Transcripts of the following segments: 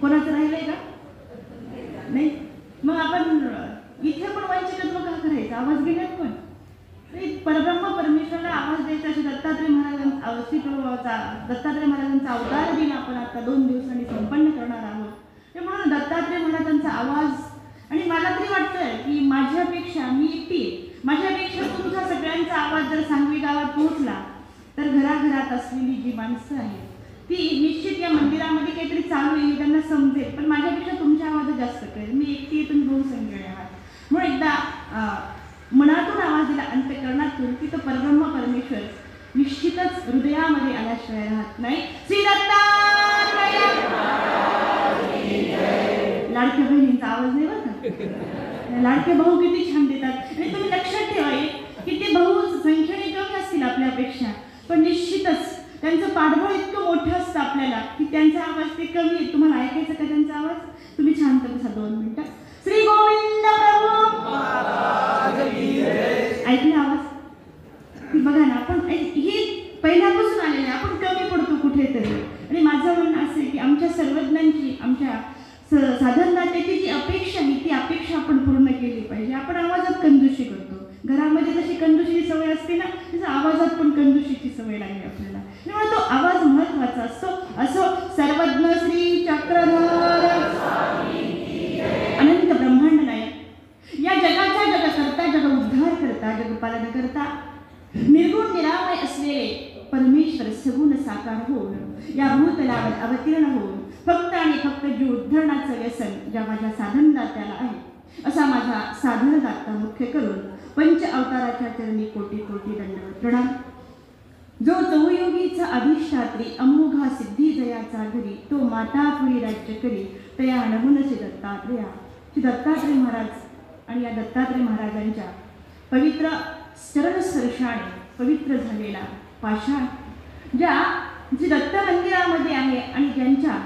कोणाचं राहिलंय का? नाही. मग आपण इथे पण वंचितत्व का करायचं? आवाज घेण्यात पण परब्रह्म परमेश्वराला आवाज द्यायचा. असे दत्तात्रय महाराजांचा अवतार दिन आपण आता 2 दिवसांनी संपन्न करणार आहोत. ते म्हणून दत्तात्रय महाराजांचा आवाज, आणि मला तरी वाटतंय की माझ्यापेक्षा मी एकटी, माझ्यापेक्षा तुमचा सगळ्यांचा आवाज जर सांगवी गावात पोहोचला तर घराघरात असलेली जी माणसं आहेत ती निश्चित या मंदिरामध्ये काहीतरी चालू आहे त्यांना समजेल, पण माझ्यापेक्षा तुमच्या आवाज जास्त कळेल. मी एकटी येथून 2 संख्या आहात. म्हणून एकदा मनातून आवाज दिला, अंतःकरणातून, की तो परब्रह्म परमेश्वर निश्चितच हृदयामध्ये आल्याशिवाय राहत नाही. श्री दत्तात्रय. लाडक्या बहिणींचा आवाज नाही बरं का? लाडके भाऊ किती छान देतात. आणि तुम्ही लक्षात ठेवा की ते भाऊ संख्येने कमी असतील आपल्यापेक्षा, पण निश्चितच त्यांचं पाठबळ इतकं मोठं असतं आपल्याला की त्यांचा आवाज ते कमी आहे. तुम्हाला ऐकायचं का त्यांचा आवाज? तुम्ही शांत बसा 2 मिनिटं. श्री गोविंद प्रभू ऐकला आवाज? बघा ना, आपण हे पहिल्यापासून आलेले, आपण कमी पडतो कुठेतरी. आणि माझं म्हणणं असं आहे की आमच्या सर्वज्ञांची, आमच्या साधनदात्याची जी अपेक्षा आहे ती अपेक्षा आपण पूर्ण केली पाहिजे. आपण आवाजात कंजूशी करतो. घरामध्ये जशी कंजूशीची सवय असते ना, तसं आवाजात पण कंजूशीची सवय लागली आपल्याला. त्यामुळे तो आवाज महत्त्वाचा असतो. असो सर्वज्ञ श्री चक्रधर अनंत ब्रह्मांड नायक, या जगाचा जगकर्ता, जग उद्धार करता, जगपालन करता, निर्गुण निरामय असलेले परमेश्वर, सगुण बसवून साकार होऊन या भूतलावर अवतीर्ण होऊन फक्त आणि फक्त जीव उद्धरणाचं व्यसन ज्या माझ्या साधनदात्याला आहे असा माझा साधनदाता मुख्य करून पंच अवताराच्या चरणी कोटी कोटी दंडवत प्रणाम. जो चौयोगीचा अधिष्ठात्री अमोघा सिद्धी जयाचा घरी तो माता पुरी राज्य करी तया नमून श्री दत्तात्रेया. श्री दत्तात्रेय महाराज आणि या दत्तात्रेय महाराजांच्या पवित्र चरणस्पर्शाने पवित्र झालेला पाषाण ज्या जी दत्त मंदिरामध्ये आहे आणि ज्यांच्या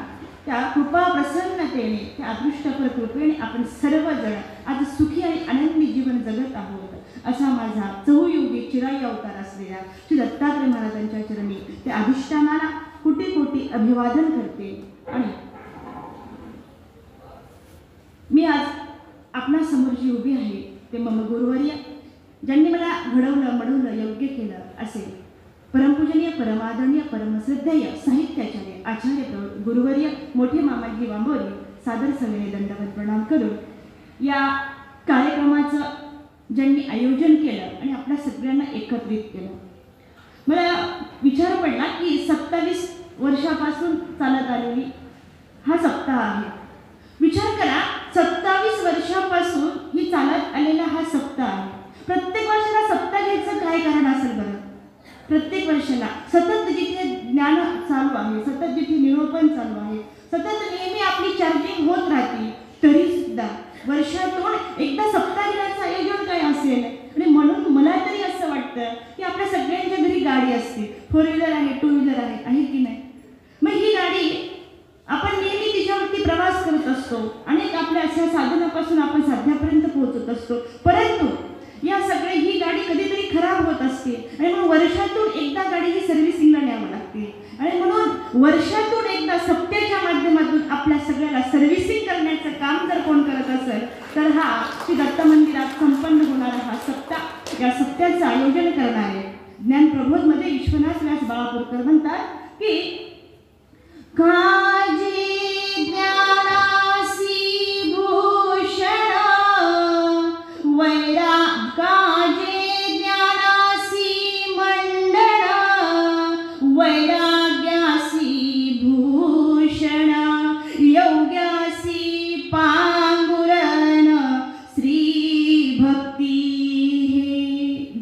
त्या कृपा प्रसन्नतेने त्या अदृष्टपर कृपेने आपण सर्वजण आज सुखी आणि आनंदी जीवन जगत आहोत असा माझा चहुयुगी चिराई अवतार असलेल्या श्री दत्तात्रेय महाराजांच्या चरणी त्या अधिष्ठानाला कोटी कोटी अभिवादन करते. आणि मी आज आपणासमोर जी उभी आहे ते मम गुरुवर्य ज्यांनी मला घडवलं मडवलं योग्य केलं असे परमपूजनीय परमादरणीय परमश्रद्धेय साहित्याचार्य आचार्य गुरुवर्य मोठे मामाजी वांबोरी सादर सगळे दंडवत प्रणाम करून या कार्यक्रमाचं ज्यांनी आयोजन केलं आणि आपल्या सगळ्यांना एकत्रित केलं. मला विचार पडला की 27 वर्षापासून चालत आलेली हा सप्ताह आहे. विचार करा 27 वर्षापासून ही चालत आलेला हा सप्ताह आहे. प्रत्येक वर्षाला सप्ताह घ्यायचं काय कारण असेल बरं? प्रत्येक वर्षाला सतत जिथे ज्ञान चालू आहे, सतत जिथे निरूपण चालू आहे, सतत नेहमी आपली चार्जिंग होत राहते, तरी सुद्धा वर्षातून एकदा सप्ताह घेण्याचं आयोजन काय असेल. आणि म्हणून मला तरी असं वाटतं की आपल्या सगळ्यांच्या घरी गाडी असते, 4 व्हीलर आहे, 2 व्हीलर आहे की नाही. मग ही गाडी आपण नेहमी तिच्यावरती प्रवास करत असतो. अनेक आपल्या अशा साधनापासून आपण साध्यापर्यंत पोहोचत असतो. परंतु या सगळे ही गाडी कधीतरी खराब होत असते आणि मग वर्षातून एकदा गाडी ही सर्व्हिसिंगला न्यावं लागते. आणि म्हणून वर्षातून एकदा सप्त्याच्या माध्यमातून आपल्या सगळ्याला सर्व्हिसिंग करण्याचं काम जर कोण करत असेल तर हा श्री दत्त मंदिरात संपन्न होणारा हा सप्ताह, या सप्त्याचं आयोजन करणारे ज्ञानप्रबोधमध्ये विश्वनाथ व्यास बाळापूरकर म्हणतात की काजी ज्ञानासी भूषण वैराग्याचे ज्ञानासी मंडळ वैराग्यासी भूषण योग्यासी पांगुरण श्री भक्ती.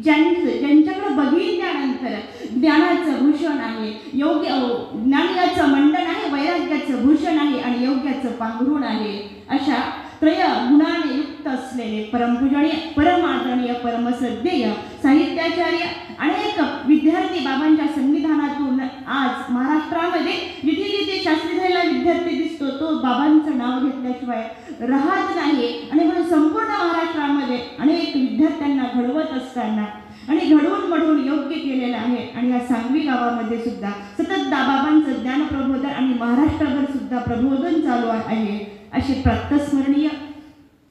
ज्यांच्याकडे बघितल्यानंतर ज्ञानाचं भूषण आहे, योग्य ज्ञानाचं मंडन आहे, वैराग्याचं भूषण आहे आणि योग्याचं पांघरुण आहे अशा त्रय गुणाने युक्त असलेले परमपूजनीय परमादरणीय परमश्रद्धेय साहित्याचार्य अनेक विद्यार्थी बाबांच्या संविधानातून आज महाराष्ट्रामध्ये जिथे जिथे शास्त्री झालेला विद्यार्थी दिसतो तो बाबांचं नाव घेतल्याशिवाय राहत नाही. आणि म्हणून संपूर्ण महाराष्ट्रामध्ये अनेक विद्यार्थ्यांना घडवत असताना आणि घडवून मढवून योग्य केलेलं आहे. आणि या सांगवी गावामध्ये सुद्धा सतत बाबांचं ज्ञानप्रबोधन आणि महाराष्ट्रभर सुद्धा प्रबोधन चालू आहे. असे प्रातस्मरणीय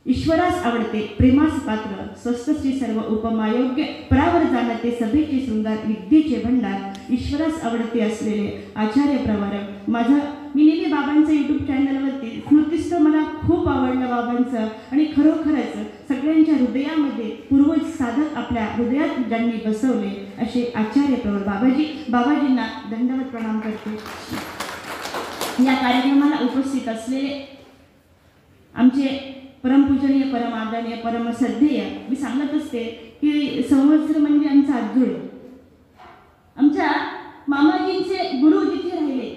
ईश्वरास आवडते प्रेमास पात्र स्वस्त श्री सर्व उपमायोग्य परावर जाणते सभेचे शृंगार विद्येचे भंडार ईश्वरास आवडते असलेले आचार्य प्रवर मी नेहमी बाबांचं यूट्यूब चॅनलवरती स्मृतिस्थ मला खूप आवडलं बाबांचं. आणि खरोखरच सगळ्यांच्या हृदयामध्ये पूर्वज साधक आपल्या हृदयात ज्यांनी बसवले असे आचार्य प्रवर बाबाजींना दंडवत प्रणाम करते. या कार्यक्रमाला उपस्थित असलेले आमचे परमपूजनीय परमादरणीय परमश्रद्धेय मी सांगत असते की संवत्सर म्हणजे आमचा आजोळ. आमच्या मामाजींचे गुरु जिथे राहिले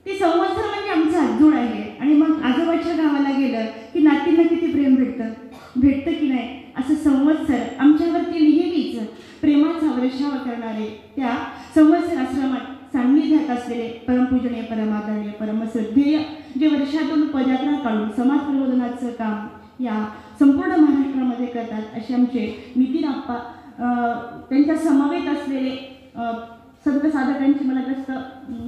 ते संवत्सर म्हणजे आमचा आजोळ आहे. आणि मग आजोबाच्या गावाला गेलं की नातींना किती प्रेम भेटतं की नाही. असं संवत्सर आमच्यावरती नेहमीच प्रेमाचा वर्षाव करणारे त्या संवत्सर आश्रमात सान्निध्यात असलेले परमपूजनीय परमादरणीय परमश्रद्धेय जे वर्षातून पदयात्रा काढून समाज प्रबोधनाचं काम या संपूर्ण महाराष्ट्रामध्ये करतात असे आमचे नितीन आप्पा, त्यांच्या समवेत असलेले संत साधकांची मला जास्त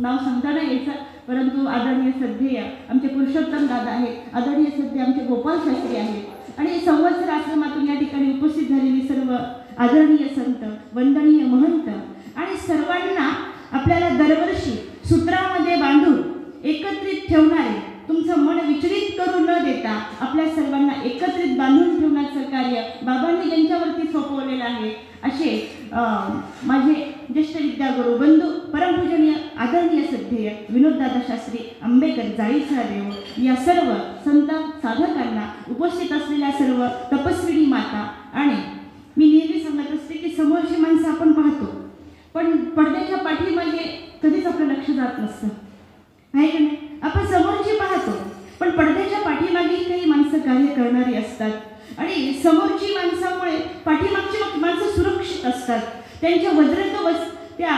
नाव सांगता नाही यायचं, परंतु आदरणीय श्रद्धेय आमचे पुरुषोत्तम दादा आहेत, आदरणीय श्रद्धेय आमचे गोपाल शास्त्री आहेत. आणि संवत्सर आश्रमातून या ठिकाणी उपस्थित झालेली सर्व आदरणीय संत वंदनीय महंत आणि सर्वांना आपल्याला दरवर्षी सूत्रामध्ये बांधून एकत्रित ठेवणारे, तुमचं मन विचलित करू न देता आपल्या सर्वांना एकत्रित बांधून ठेवण्याचं कार्य बाबांनी ज्यांच्यावरती सोपवलेलं आहे असे माझे ज्येष्ठ विद्यागुरू बंधू परमपूजनीय आदरणीय श्रद्धेय विनोददादा शास्त्री आंबेकर जाळीचा देव, या सर्व संत साधकांना, उपस्थित असलेल्या सर्व तपस्विनी माता, आणि मी नेहमी सांगत असते की समोरची माणसं आपण पाहतो, पण पडद्याच्या पाठीमागे कधीच आपलं लक्ष जात नसतं, आहे की नाही? आपण समोरची पाहतो, पण पडद्याच्या पाठीमागेही काही माणसं कार्य करणारी असतात, आणि समोरची माणसामुळे पाठीमागची माणसं सुरक्षित असतात. त्यांच्या वज्रत्व त्या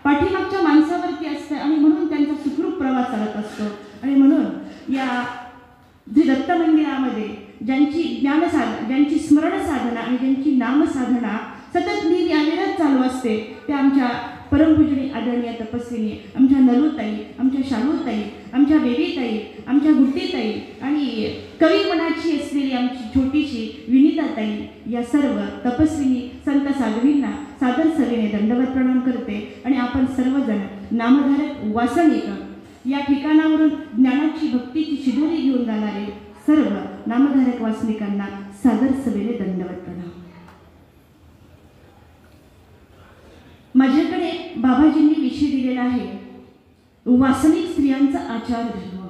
पाठीमागच्या माणसावरती असतं, आणि म्हणून त्यांचा सुखरूप प्रवास चालत असतो. आणि म्हणून या जे दत्त मंदिरामध्ये ज्यांची ज्यांची स्मरण साधना आणि ज्यांची नामसाधना सतत नेहमी अविरत चालू असते, त्या आमच्या परमपूजनीय आदरणीय तपस्विनी, आमच्या नलूताई, आमच्या शालूताई, आमच्या बेबीताई, आमच्या गुड्डीताई, आणि कवी मनाची असलेली आमची छोटीशी विनिताताई, या सर्व तपस्विनी संत साध्वींना सादर सवेने दंडवत प्रणाम करते. आणि आपण सर्वजण नामधारक वासनिक या ठिकाणावरून ज्ञानाची भक्तीची शिदोरी घेऊन जाणारे सर्व नामधारक वासनिकांना सादर सवेने दंडवत प्रणाम. माझ्याकडे बाबाजींनी विषय दिलेला आहे, वासनिक स्त्रियांचा आचार धर्म.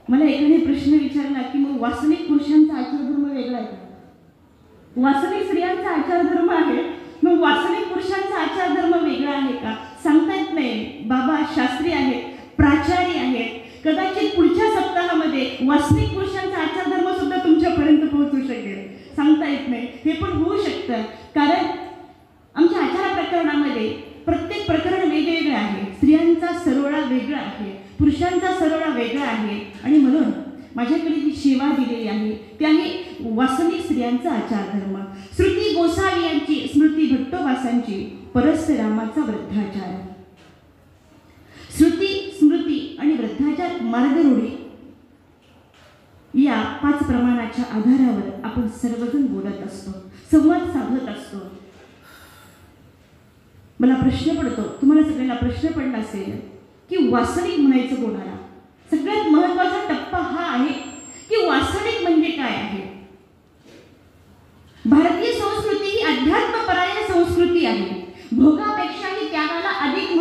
मला एकाने प्रश्न विचारला की मग वासनिक पुरुषांचा आचार धर्म वेगळा आहे का? वासनिक स्त्रियांचा आचार धर्म आहे, मग वासनिक पुरुषांचा आचार धर्म वेगळा आहे का? सांगता येत नाही. बाबा शास्त्री आहेत, प्राचार्य आहेत, कदाचित पुढच्या सप्ताहामध्ये वासनिक पुरुषांचा आचार धर्म सुद्धा तुमच्यापर्यंत पोहोचू शकेल, सांगता येत नाही. हे पण होऊ शकतं, कारण आमच्या आचार प्रकरणामध्ये प्रत्येक प्रकरण वेगवेगळं आहे. स्त्रियांचा सरोळा वेगळा आहे, पुरुषांचा सरोळा वेगळा आहे, आणि म्हणून माझ्याकडे जी सेवा दिलेली आहे ती आहे वासनिक स्त्रियांचा आचार धर्म. श्रुती गोसावी यांची, स्मृती भट्टोबासांची परस्परामाचा वृद्धाचार. श्रुती, स्मृती आणि वृद्धाचार मार्गरूढी या 5 प्रमाणाच्या आधारावर आपण सर्वजण बोलत असतो, संवाद साधत असतो. मला प्रश्न पडतो, तुम्हाला सगळ्यांना प्रश्न पडला असेल की वासनिक म्हणायचं कोणाला? सगळ्यात महत्त्वाचा टप्पा हा आहे की वासनिक म्हणजे काय आहे. भारतीय संस्कृती ही अध्यात्मपरायण संस्कृती आहे. भोगापेक्षाही त्यागाला अधिक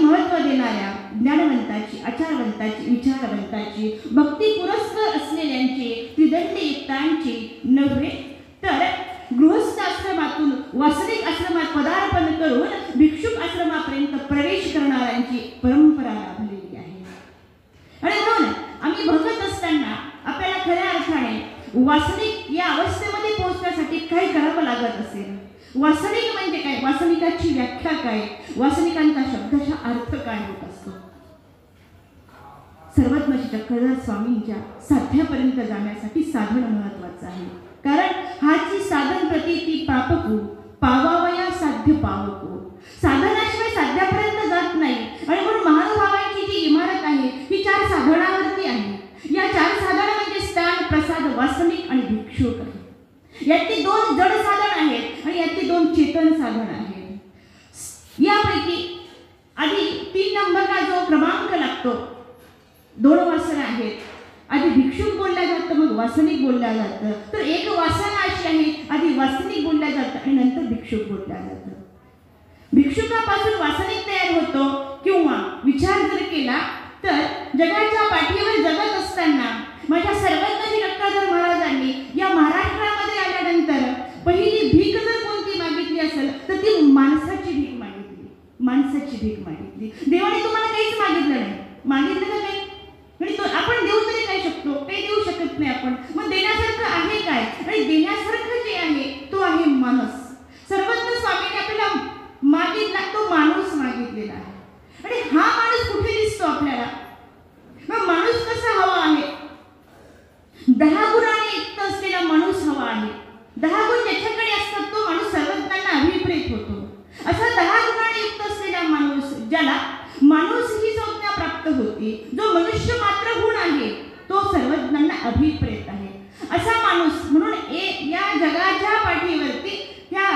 महत्त्व देणाऱ्या, ज्ञानवंताची, आचारवंताची, विचारवंताची, भक्ती पुरस्कार असलेल्यांची, त्रिदंडयुक्तांची नव्हे तर गृहस्थ आश्रमातून वासनिक आश्रमात पदार्पण करून भिक्षुक आश्रमापर्यंत प्रवेश करणाऱ्यांची परंपरा लाभलेली आहे. आणि म्हणून आम्ही बघत असताना आपल्याला खऱ्या अर्थाने वासनिक या अवस्थेमध्ये पोहोचण्यासाठी काय करावं लागत असेल. वासनिक म्हणजे काय, वासनिकाची व्याख्या काय, वासनिकांचा शब्दशः अर्थ काय होत असतो. सर्वज्ञ चक्रधर स्वामींच्या साध्यापर्यंत जाण्यासाठी साधन महत्वाचं आहे. कारण हाची साधन प्रतीती प्रापकू, पावावया साध्य पावकू. साधनाशिवाय साध्यापर्यंत जात नाही. आणि म्हणून महानुभावांची जी इमारत आहे ही 4 साधनावरती आहे. या 4 साधन म्हणजे स्थान, प्रसाद, वासनिक आणि भिक्षुक आहे. यातली 2 जड साधन आहेत आणि यातली 2 चेतन साधन आहेत. यापैकी आधी 3 नंबरला जो क्रमांक लागतो, 2 वासना आहेत. आधी भिक्षुक बोलल्या जातं, मग वासनिक बोलल्या जातं. तर एक वासना अशी आहे, आधी वासनिक बोलल्या जातं आणि नंतर भिक्षुक बोलल्या जातं. भिक्षुकापासून वासनिक तयार होतो. किंवा विचार जर केला तर जगाच्या पाठीवर जगत असताना माझ्या सर्वज्ञ चक्रधर महाराजांनी या महाराष्ट्रामध्ये आल्यानंतर पहिली भीक जर कोणती मागितली असेल तर ती माणसाची भीक मागितली. माणसाची भीक मागितली. देवाने तुम्हाला काहीच मागितलं नाही. मागितलं का काही? म्हणजे तो आपण देऊ तरी काय शकतो? काही देऊ शकत नाही आपण. मग देण्यासारखं आहे काय? आणि देण्यासारखं जे आहे तो आहे माणूस. सर्वज्ञ स्वामींनी आपल्याला मागितला तो माणूस मागितलेला आहे. आणि हा माणूस कुठे दिसतो आपल्याला? मग माणूस कसा हवा आहे? 10 गुणांनी युक्त असलेला माणूस हवा आहे. 10 गुण ज्याच्याकडे असतात तो माणूस सर्वज्ञांना अभिप्रेत होतो. असा 10 गुणांनी युक्त असलेला माणूस, ज्याला माणूस ही संज्ञा प्राप्त होती, जो मनुष्य मात्र गुण आहे तो सर्वज्ञांना अभिप्रेत आहे. असा माणूस म्हणून या जगाच्या पाठीवरती या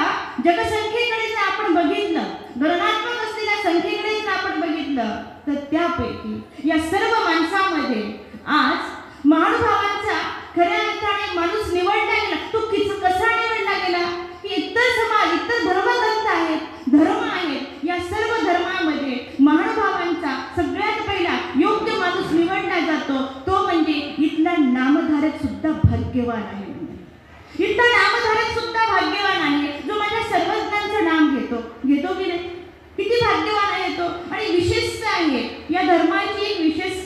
जगसंख्येकडे जर आपण बघितलं, गणनात्मक असलेल्या संख्येकडे जर आपण बघितलं तर त्यापैकी या सर्व माणसामध्ये आज महानुभावांचा खऱ्या अर्थाने माणूस निवडला गेला. तो कसा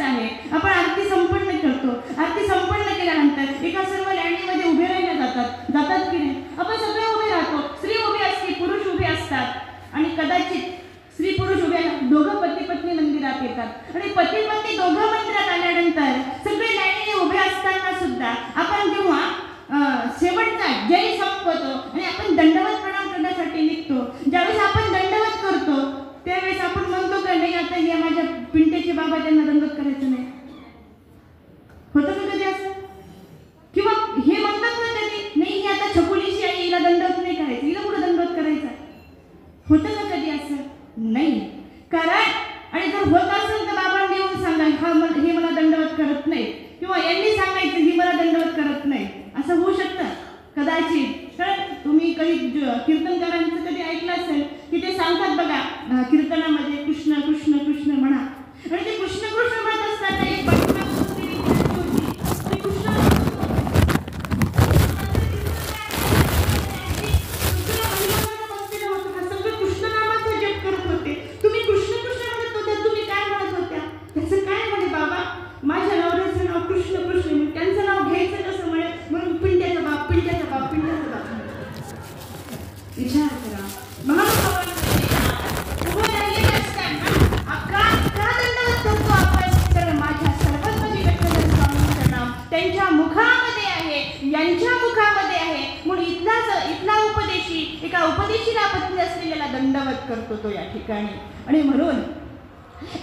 आहे. आपण आरती संपन्न करतो. आरती संपन्न केल्यानंतर एका सर्व लाईनीमध्ये उभे राहिले जातात की नाही? आपण सगळे उभे राहतो. स्त्री उभी असते, पुरुष उभे असतात आणि कदाचित स्त्री पुरुष उभे दोघं पती पत्नी मंदिरात येतात आणि पती पत्नी दोघं मंदिरात आल्यानंतर सगळे लाईनीने उभे असताना सुद्धा आपण जेव्हा शेवटचा जय संपवतो आणि आपण दंडवत प्रणाम करण्यासाठी निघतो, ज्यावेळेस आपण दंडवत करतो त्यावेळेस आपण म्हणतो का नाही आता हे माझ्या पिंटेचे बाबा त्यांना दंडवत करायचं नाही? होतं का कधी असं? किंवा हे म्हणतात ना कधी नाही ही आता छकुलीची आई, हिला दंडवत नाही करायचं, हिला कुठं दंडवत करायचा? होतं का कधी असं? नाही. कारण आणि जर होत असेल तर बाबांनी येऊन सांगा हे मला दंडवत करत नाही, किंवा यांनी सांगायचं ही मला दंडवत करत नाही. असं होऊ शकतं कदाचित. कारण तुम्ही काही कीर्तनकारांचं कधी ऐकलं असेल की ते सांगतात बघा कीर्तनामध्ये कृष्ण कृष्ण कृष्ण म्हणा, आणि ते कृष्ण कृष्ण म्हणत असताना एक बायका होती, ती कृष्ण सगळं कृष्ण नामाचा जप करत होते. तुम्ही कृष्ण कृष्ण म्हणत होत्या, तुम्ही काय म्हणत होत्या? त्याचं काय म्हणे बाबा, माझ्या नवऱ्याचं नाव कृष्ण कृष्ण, त्यांचं नाव घ्यायचं कसं म्हणे, म्हणून पिंट्याचा बाप पिंट्याचा बाप पिंट्याचा बाप. विचार करा. उभं राहिलेले असताना का दंडवत करतो आपण? तर माझ्या सर्वस्वी विठ्ठल स्वामींचं नाव त्यांच्या मुखामध्ये आहे, यांच्या मुखामध्ये आहे, म्हणून इथला उपदेशी एका उपदेशीला पत्नी असलेल्याला दंडवत करतो तो या ठिकाणी. आणि म्हणून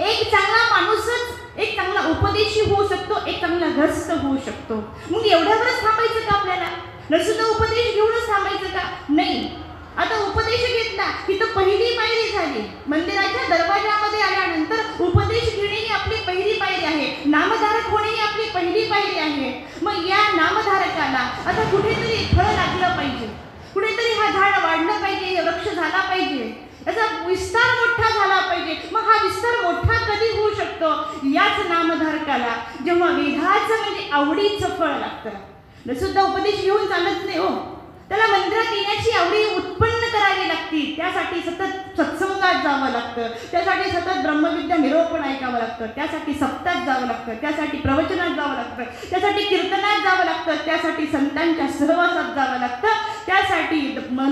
एक चांगला माणूसच एक चांगला उपदेशी होऊ शकतो, एक चांगला ग्रस्त होऊ शकतो. मग एवढ्यावरच थांबायचं का आपल्याला? नसुद्धा उपदेश घेऊनच थांबायचं का? नाही. आता उपदेश घेतला की तर पहिली पायरी झाली. मंदिराच्या दरवाजामध्ये आल्यानंतर उपदेश घेणे ही आपली पहिली पायरी आहे. नामधारक होणे ही आपली पहिली पायरी आहे. मग या नामधारकाला आता कुठेतरी फळ लागलं पाहिजे, कुठेतरी हा झाड वाढलं पाहिजे, हे वृक्ष झाला पाहिजे, याचा विस्तार मोठा झाला पाहिजे. मग हा विस्तार मोठा कधी होऊ शकतो? याच नामधारकाला जेव्हा वेदाचं म्हणजे आवडीचं फळ लागतं. सुद्धा उपदेश घेऊन चालत नाही हो, त्याला मंदिरात येण्याची आवडी उत्पन्न करावी लागते. त्यासाठी सतत सत्संगात जावं लागतं, त्यासाठी सतत ब्रह्मविद्या निरोपण ऐकावं लागतं, त्यासाठी सप्तात जावं लागतं, त्यासाठी प्रवचनात जावं लागतं, त्यासाठी कीर्तनात जावं लागतं, त्यासाठी संतांच्या सहवासात जावं लागतं, त्यासाठी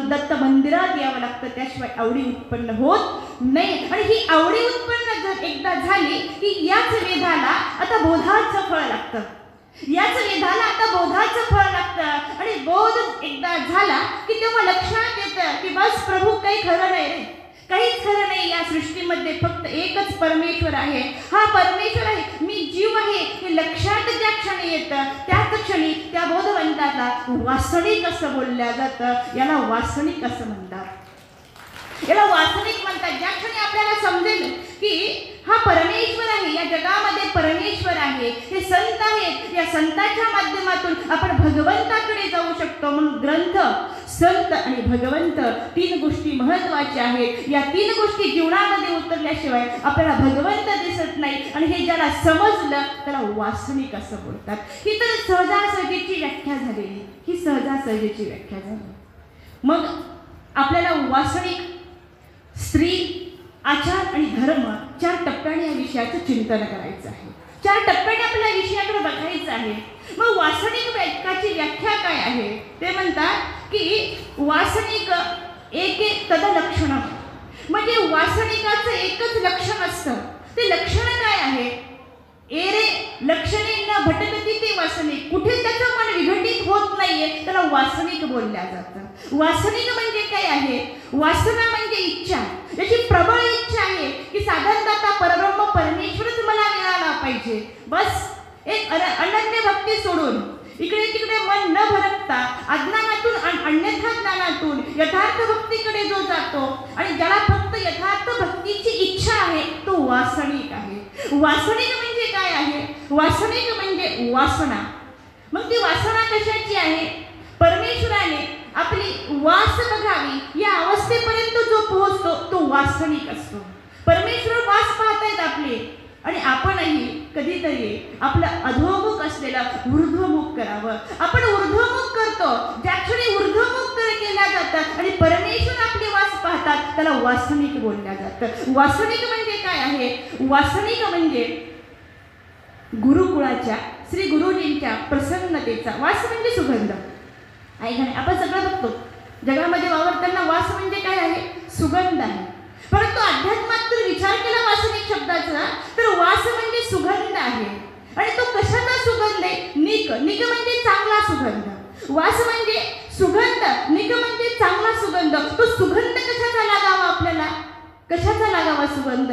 दत्त मंदिरात यावं लागतं. त्याशिवाय आवडी उत्पन्न होत नाही. आणि ही आवडी उत्पन्न जर एकदा झाली की याच वेदाला आता बोधाचं फळ लागतं. याच वेदाला आता बोधाचं फळ लागतं. आणि बोध एकदा झाला की तेव्हा लक्षात येतं की बस प्रभू काही खरं नाही रे, काहीच खरं नाही. या सृष्टीमध्ये फक्त एकच परमेश्वर आहे. हा परमेश्वर आहे, मी जीव आहे हे लक्षात ज्या क्षणी येतं त्याच क्षणी त्या बोधवंताला वासनिक असं बोलल्या जातं. याला वासनिक असं म्हणतात, याला वासनिक म्हणतात. ज्या क्षणी आपल्याला समजेल की हा परमेश्वर आहे, या जगामध्ये परमेश्वर आहे, हे संत आहेत, या संतांच्या माध्यमातून आपण भगवंताकडे जाऊ शकतो. म्हणून ग्रंथ, संत आणि भगवंत तीन गोष्टी महत्त्वाच्या आहेत. या तीन गोष्टी जीवनामध्ये उतरल्याशिवाय आपल्याला भगवंत दिसत नाही. आणि हे ज्याला समजलं त्याला वासनिक असं बोलतात. ही तर सहजासहजीची व्याख्या झालेली, ही सहजासहजीची व्याख्या झाली. मग आपल्याला वासनिक, स्त्री, आचार आणि धर्म 4 टप्प्याने या विषयाचं चिंतन करायचं आहे. 4 टप्प्याने आपल्या विषयाकडे बघायचं आहे. मग वासनिक वाक्याची व्याख्या काय आहे? ते म्हणतात की वासनिक एक तदलक्षण, म्हणजे वासनिकाचं एकच लक्षण असतं. ते लक्षण काय आहे? एरे लक्षणे न भटकती ते वासनिक. कुठे त्याचं मन विघटित होत नाहीये त्याला वासनिक बोलल्या जातं. वासनिक म्हणजे काय आहे? वासना म्हणजे इच्छा, याची प्रबळ इच्छा आहे की साधारणतः परब्रह्म परमेश्वरच मला मिळाला पाहिजे. बस एक अनन्य भक्ती सोडून इकडे तिकडे मन न भरकता अज्ञानातून अन्यथा ज्ञानातून यथार्थ भक्तीकडे जो जातो आणि ज्याला फक्त यथार्थ भक्तीची इच्छा आहे तो वासनिक आहे. वासनिक म्हणजे काय आहे? वासनिक म्हणजे वासना. मग ती वासना कशाची आहे? परमेश्वराने आपली वास बघावी या अवस्थेपर्यंत जो पोहोचतो तो वासनिक असतो. परमेश्वर वास पाहतायत आपले आणि आपणही कधीतरी आपलं अधोमुख असलेलं ऊर्ध्वमुख करावं. आपण ऊर्ध्वमुख करतो, ज्या क्षणी ऊर्ध्वमुख केल्या जातात आणि परमेश्वर आपले वास पाहतात त्याला वासनिक बोलल्या जातं. वासनिक म्हणजे काय आहे? वासनिक म्हणजे गुरुकुळाच्या श्री गुरुजींच्या प्रसन्नतेचा वास म्हणजे सुगंध आहे का नाही? आपण सगळं बघतो जगामध्ये वावरताना वास म्हणजे काय आहे? सुगंध आहे. परंतु अध्यात्मात जर विचार केला वासनिक शब्दाचा तर वास म्हणजे सुगंध आहे. आणि तो कशाचा सुगंध आहे? निक. निक म्हणजे चांगला सुगंध. वास म्हणजे सुगंध, निक म्हणजे चांगला सुगंध. तो सुगंध कशाचा लागावा आपल्याला? कशाचा लागावा सुगंध?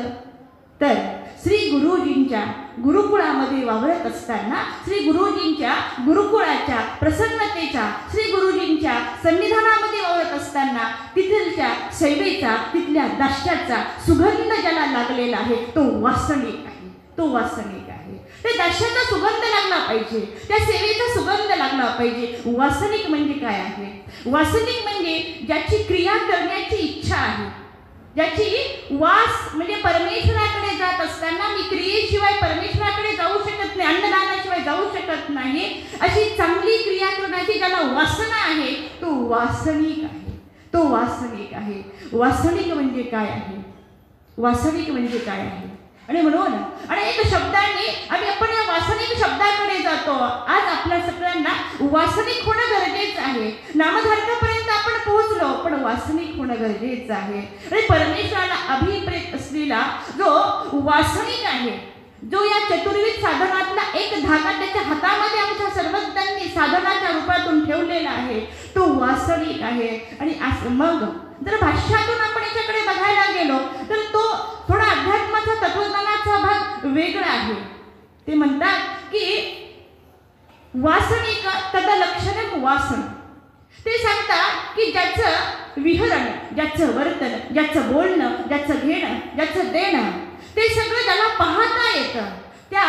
तर श्री गुरुजींच्या गुरुकुळामध्ये वावरत असताना श्री गुरुजींच्या गुरुकुळाच्या प्रसन्नतेच्या श्री गुरुजींच्या सन्निधानामध्ये वावरत असताना तिथल्या सेवेचा तिथल्या दास्याचा सुगंध ज्याला लागलेला आहे तो वासनिक आहे. तो वासनिक आहे. त्या दास्याचा सुगंध लागला पाहिजे, त्या सेवेचा सुगंध लागला पाहिजे. वासनिक म्हणजे काय आहे? वासनिक म्हणजे ज्याची क्रिया करण्याची इच्छा आहे, ज्याची वास म्हणजे परमेश्वराकडे जात असताना मी क्रियेशिवाय परमेश्वराकडे जाऊ शकत नाही, अन्नदानाशिवाय जाऊ शकत नाही, अशी चांगली क्रिया करण्याची ज्याला वासना आहे तो वासनिक आहे. तो वासनिक आहे. वासनिक म्हणजे काय आहे? वासनिक म्हणजे काय आहे? आणि म्हणून अनेक शब्दांनी आपण या वासनिक शब्दाकडे जातो. आज आपल्या सगळ्यांना वासनिक होणं गरजेचं आहे. नामधारकापर्यंत आपण पोहोचलो पण वासनिक होणं गरजेचं आहे. आणि परमेश्वराला अभिप्रेत असलेला जो वासनिक आहे, जो या चतुर्विध साधनातला एक धागा त्याच्या हातामध्ये आमच्या सर्वज्ञांनी साधनाच्या रूपातून ठेवलेला आहे तो वासनिक आहे. आणि मग जर भाष्यातून आपण याच्याकडे बघायला गेलो तर तो थोडा अध्यात्माचा तत्वज्ञानाचा भाग वेगळा आहे. ते म्हणतात की वासनिक तदलक्षणम वासन. ते सांगतात की ज्याचं विहरण, ज्याचं वर्तन, ज्याचं बोलणं, ज्याचं घेणं, ज्याचं देणं ते सगळं ज्याला पाहता येतं, त्या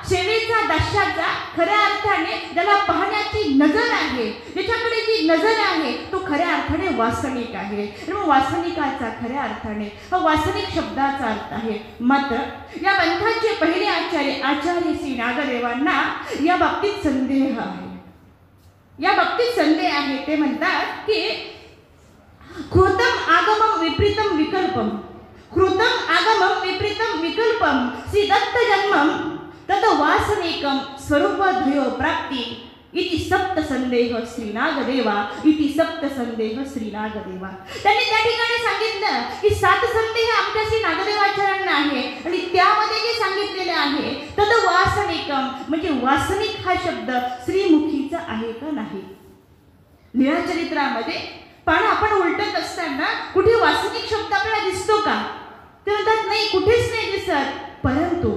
सेवेचा दास्याचा खऱ्या अर्थाने ज्याला पाहण्याची नजर आहे, ज्याच्याकडे जी नजर आहे तो खऱ्या अर्थाने वासनिक आहे. आणि वासनिकाचा खऱ्या अर्थाने हा वासनिक शब्दाचा अर्थ आहे. मात्र या पंथाचे पहिले आचार्य श्री नागदेवांना या बाबतीत संदेह आहे. या बाबतीत संदेह आहे. ते म्हणतात की कृतम आगमम विपरीतम विकल्पम, कृतम आगमम विपरीतम विकल्पम श्री दत्त जन्मम तद वासनिकम स्वरूपद्वयो प्राप्ती इति सप्त संदेह श्री नागदेवा इति सप्त संदेह श्री नागदेवा. त्यांनी त्या ठिकाणी सांगितलं की 7 संदेह आमच्या श्री नागदेवाचार्यांना आहे आणि त्यामध्ये जे सांगितलेले आहे तद वासनिकम म्हणजे वासनिक हा शब्द श्रीमुखीचा आहे का नाही. लीळाचरित्रामध्ये पण आपण उलटत असताना कुठे वासनिक शब्द आपल्याला दिसतो का? ते म्हणतात नाही, कुठेच नाही दिसत. परंतु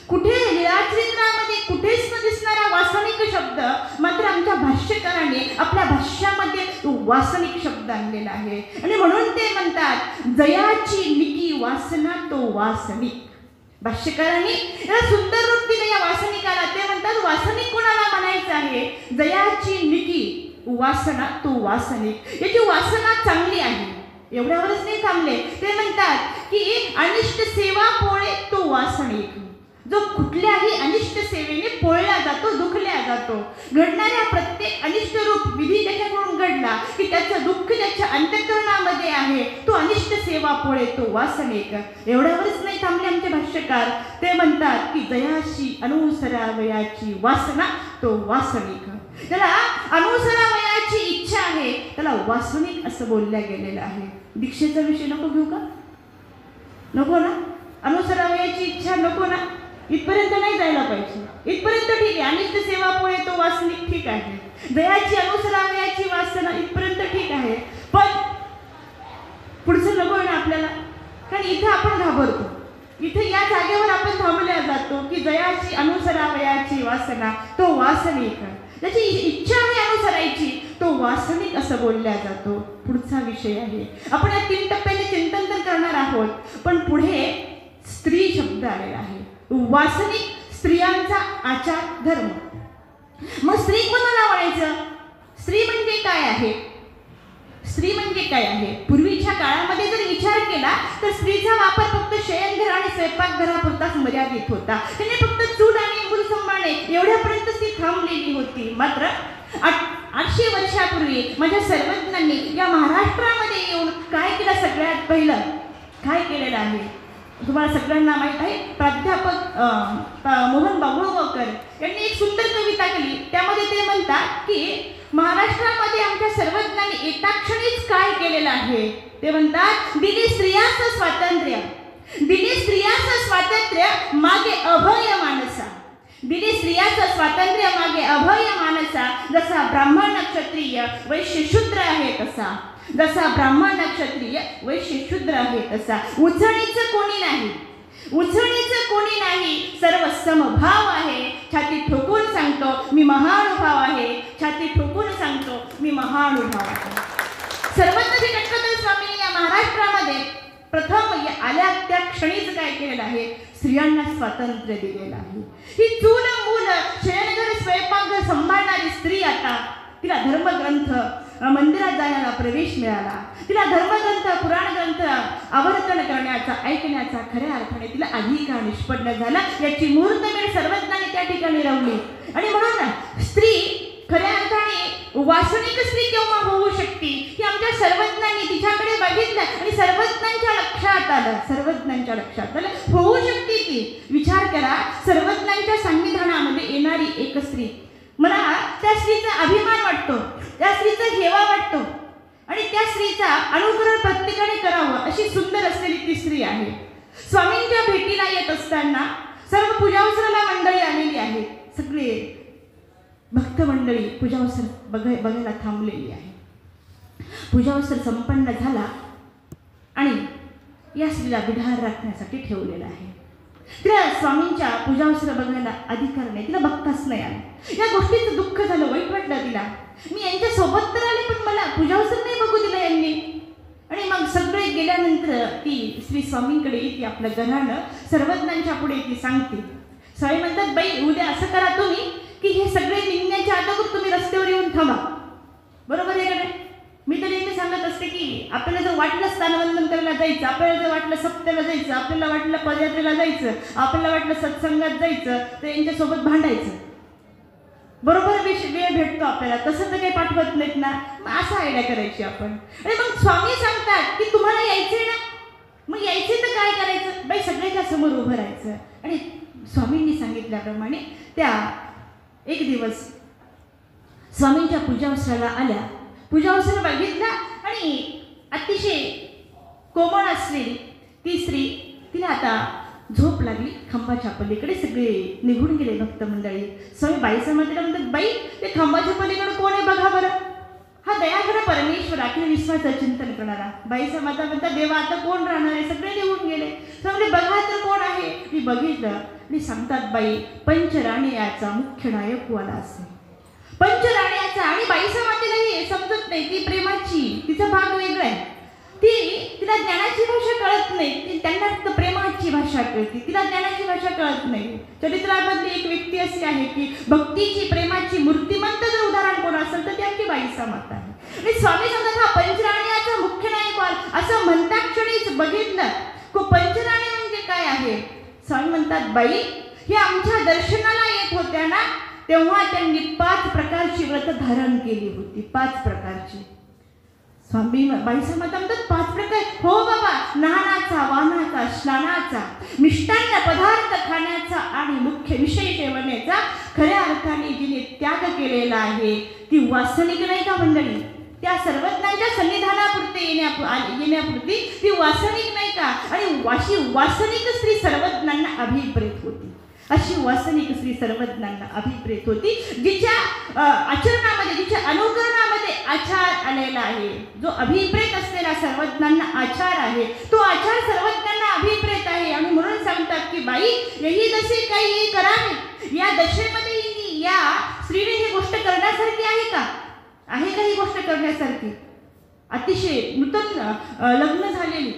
कुठे लीळाचरित्रामध्ये कुठेच न दिसणारा वासनिक शब्द मात्र आमच्या भाष्यकाराने आपल्या भाष्यामध्ये वासनिक शब्द आणलेला आहे. आणि म्हणून ते म्हणतात जयाची निकी वासना तो वासनिक. भाष्यकारांनी याला सुंदर रूप दिले या वासनिकाला. ते म्हणतात वासनिक कोणाला म्हणायचं आहे? जयाची निकी वासना तो वासनिक. याची वासना चांगली आहे. एवढ्यावरच नाही थांबले. ते म्हणतात की अनिष्ट सेवा पोळे तो वासनिक. जो कुठल्याही अनिष्ट सेवेने पोळला जातो, दुखल्या जातो. घडणाऱ्या प्रत्येक अनिष्ट रूप विधी त्याच्याकडून घडला की त्याचं दुःख त्याच्या अंतःकरणामध्ये आहे. तो अनिष्ट सेवा पोळे तो वासनिक. एवढ्यावरच नाही थांबले आमचे भाष्यकार. ते म्हणतात की जयाशी अनुसरावयाची वासना तो वासनिक. त्याला अनुसरावयाची इच्छा आहे त्याला वासनिक असं बोलल्या गेलेलं आहे. दीक्षेचा विषय नको घेऊ का? नको ना? अनुसरावयाची इच्छा नको ना? इथपर्यंत नाही जायला पाहिजे. इथपर्यंत ठीक आहे. अनिष्ट सेवा पोळे तो वासनिक ठीक आहे. दयाची अनुसरावयाची वासना इथपर्यंत ठीक आहे. पण पुढचं नको ना आपल्याला. कारण इथं आपण घाबरतो. इथे या जागेवर आपण थांबल्या जातो की दयाची अनुसरावयाची वासना तो वासनिक. त्याची इच्छा आहे अनुसरायची तो वासनिक असं बोलल्या जातो. पुढचा विषय आहे. आपण या 3 टप्प्याने चिंतन तर करणार आहोत. पण पुढे स्त्री शब्द आलेला आहे. वासनिक स्त्रियांचा आचार धर्म. मग स्त्री कोणाला म्हणायचं? स्त्री म्हणजे काय आहे? स्त्री म्हणजे काय आहे? पूर्वीच्या काळामध्ये जर विचार केला तर स्त्रीचा वापर फक्त शयनघर आणि स्वयंपाकघरापुरताच मर्यादित होता. त्याने फक्त चूल आणि मूल सांभाळणे एवढ्यापर्यंत ती थांबलेली होती. मात्र 800 वर्षापूर्वी माझ्या सर्वज्ञांनी या महाराष्ट्रामध्ये येऊन काय केलं? सगळ्यात पहिलं काय केलेलं आहे? तुम्हाला सगळ्यांना माहीत आहे, प्राध्यापक मोहन बाबुळगावकर यांनी एक सुंदर कविता केली. त्यामध्ये ते म्हणतात की महाराष्ट्रामध्ये आमच्या सर्वज्ञांनी एकाक्षणीच काय केलेलं आहे. ते म्हणतात, दिली स्त्रियांचं स्वातंत्र्य, दिली स्त्रियांचं स्वातंत्र्य मागे अभय मानसा, दिली स्त्रियांचं स्वातंत्र्य मागे अभय मानसा, जसा ब्राह्मण क्षत्रिय वैश्य शूद्र आहे तसा, जसा ब्राह्मण क्षत्रिय वैश्य शूद्र आहे तसा. उचणीचं कोणी नाही, उचणीचं कोणी नाही, सर्व समभाव आहे. छाती ठोकून सांगतो मी महानुभाव आहे, छाती ठोकून सांगतो मी महानुभाव आहे. सर्वज्ञ कटकतर स्वामींनी या महाराष्ट्रामध्ये प्रथम आल्या त्या क्षणीच काय केलेलं आहे, स्त्रियांना स्वातंत्र्य दिलेलं आहे. ही चूल मूल शयनघर स्वयंपाकघर सांभाळणारी स्त्री आता तिला धर्मग्रंथ मंदिरात जाण्याला प्रवेश मिळाला, तिला धर्मग्रंथ पुराण ग्रंथ आवर्तन करण्याचा ऐकण्याचा खऱ्या अर्थाने तिला अधिकार निष्पन्न झाला. याची मुहूर्तमेढ सर्वज्ञांनी त्या ठिकाणी रवली. आणि म्हणून स्त्री खऱ्या अर्थाने वासनिक स्त्री केव्हा होऊ शकते की आमच्या सर्वज्ञांनी तिच्याकडे बघितलं आणि सर्वज्ञांच्या लक्षात आलं, सर्वज्ञांच्या लक्षात आलं होऊ शकते ती. विचार करा, सर्वज्ञांच्या संविधानामध्ये येणारी एक स्त्री, मला त्या स्त्रीचा अभिमान वाटतो, त्या स्त्रीचा हेवा वाटतो आणि त्या स्त्रीचा अनुकरण प्रत्येकाने करावं अशी सुंदर असलेली ती स्त्री आहे. स्वामींच्या भेटीला येत असताना सर्व पूजावसराला मंडळी आलेली आहे, सगळे भक्त मंडळी पूजावसर बघायला थांबलेली आहे. पूजावसर संपन्न झाला आणि या स्त्रीला बिढार राखण्यासाठी ठेवलेला आहे. तिला स्वामींच्या पूजावसर बघायला अधिकार नाही, तिला बघताच नाही आलं. या गोष्टीचं दुःख झालं, वाईट वाटलं तिला. मी यांच्या सोबत तर आले पण मला पूजावसर नाही बघू दिलं यांनी. आणि मग सगळे गेल्यानंतर ती श्री स्वामींकडे येते, आपलं घराणं सर्वज्ञांच्या पुढे ती सांगते. स्वामी म्हणतात, बाई उद्या असं करा तुम्ही की हे सगळे निघण्याच्या अगोदर तुम्ही रस्त्यावर येऊन थांबा. बरोबर आहे का नाही? मी तर नेहमी सांगत असते की आपल्याला जर वाटलं स्थानवंदन करायला जायचं, आपल्याला जर वाटलं सप्त्याला जायचं, आपल्याला वाटलं पदयात्रेला जायचं, आपल्याला वाटलं सत्संगात जायचं, तर यांच्यासोबत भांडायचं. बरोबर वेळ भेटतो आपल्याला, तसं तर काही पाठवत नाहीत ना. मग असं आयडिया करायची आपण. आणि मग स्वामी सांगतात की तुम्हाला यायचंय ना, मग यायचे तर काय करायचं, बाई सगळ्याच्या समोर उभं राहायचं. आणि स्वामींनी सांगितल्याप्रमाणे त्या एक दिवस स्वामींच्या पूजावसराला आल्या. पूजावसर बघितला आणि अतिशय कोमळ असलेली ती स्त्री, तिला आता झोप लागली. खांबाच्या पलीकडे सगळे निघून गेले भक्त मंडळी. स्वामी बाईचा मंदिर म्हणतात, बाई ते खांबाच्या पलीकडे कोण आहे बघा बरं. हा दयाघरा परमेश्वर अखिल विश्वाचं चिंतन करणारा. बाईचा माता म्हणतात, देवा आता कोण राहणार आहे, सगळे निघून गेले. स्वामी बघा तर कोण आहे. मी बघितलं आणि सांगतात, बाई पंचराणीयाचा मुख्य नायक वाला असेल. पंचराण्याचा. आणि बाईच्या मातेला हे समजत नाही, ती प्रेमाची, तिचा भाग वेगळा आहे. तिला ज्ञानाची भाषा कळत नाही, त्यांना फक्त प्रेमाची भाषा कळते, तिला ज्ञानाची भाषा कळत नाही. चरित्रामधली एक व्यक्ती अशी आहे की भक्तीची प्रेमाची मूर्तिमंत जर उदाहरण कोण असेल तर ती आमची बाईचा माता आहे. आणि स्वामी सांगतात, हा पंचराण्याचा मुख्य नायक असं म्हणता क्षणीच बघितलं को पंचराणी म्हणजे काय आहे. स्वामी म्हणतात, बाई हे आमच्या दर्शनाला येत होत्या ना, तेव्हा त्यांनी 5 प्रकारची व्रत धारण केली होती. 5 प्रकारची. स्वामी बाईचा माता म्हणतात, 5 प्रकार. हो बाबा, नानाचा, वाहनाचा, स्नानाचा, मिष्टान्न पदार्थ खाण्याचा आणि मुख्य विषय सेवनेचा खऱ्या अर्थाने जिने त्याग केलेला आहे ती वासनिक नाही का मंडळी. त्या सर्वज्ञांच्या सन्निधानापुरते येण्यापुरती ती वासनिक नाही का. आणि अशी वासनिक स्त्री सर्वज्ञांना अभिप्रेत होती. अशी वासनिक स्त्री सर्वज्ञांना अभिप्रेत होती, जिच्या आचरणामध्ये, जिच्या अनुकरणामध्ये आचार आलेला आहे. जो अभिप्रेत असलेला सर्वज्ञांना आचार आहे, तो आचार सर्वज्ञांना अभिप्रेत आहे. आणि म्हणून सांगतात की बाई यही दशे काही करावे. या दशेमध्ये या स्त्रीने ही गोष्ट करण्यासारखी आहे का? आहे का ही गोष्ट करण्यासारखी? अतिशय नूतन लग्न झालेली,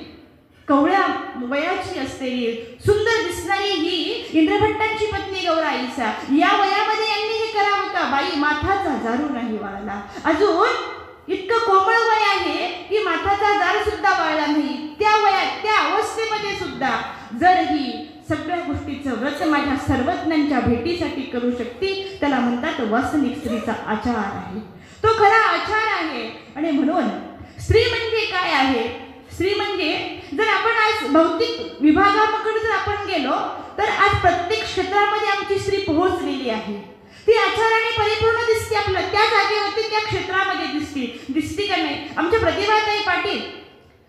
कवळ्या वयाची असलेली, सुंदर दिसणारी ही इंद्रभट्टांची पत्नी गौराईचा, या वयामध्ये यांनी हे करावं का? बाई माथाचा जारू नाही वाळला. अजून इतकं कोमळ वय आहे की माथाचा जार सुद्धा वाळला नाही. त्या वयात, त्या अवस्थेमध्ये सुद्धा जर ही सगळ्या गोष्टीचं व्रत माझ्या सर्वज्ञांच्या भेटीसाठी करू शकते, त्याला म्हणतात वासनिक स्त्रीचा आचार आहे. तो खरा आचार आहे. आणि म्हणून स्त्री म्हणजे काय आहे? स्त्री म्हणजे, जर आपण आज आज भौतिक विभागाकडे जर आपण गेलो तर आज प्रत्येक क्षेत्रामध्ये आमची स्त्री पोहोचलेली आहे. ती आचाराने परिपूर्ण दिसते, आपल्याला त्या जागेवरती त्या क्षेत्रामध्ये दिसते का नाही? आमच्या प्रतिभाताई पाटील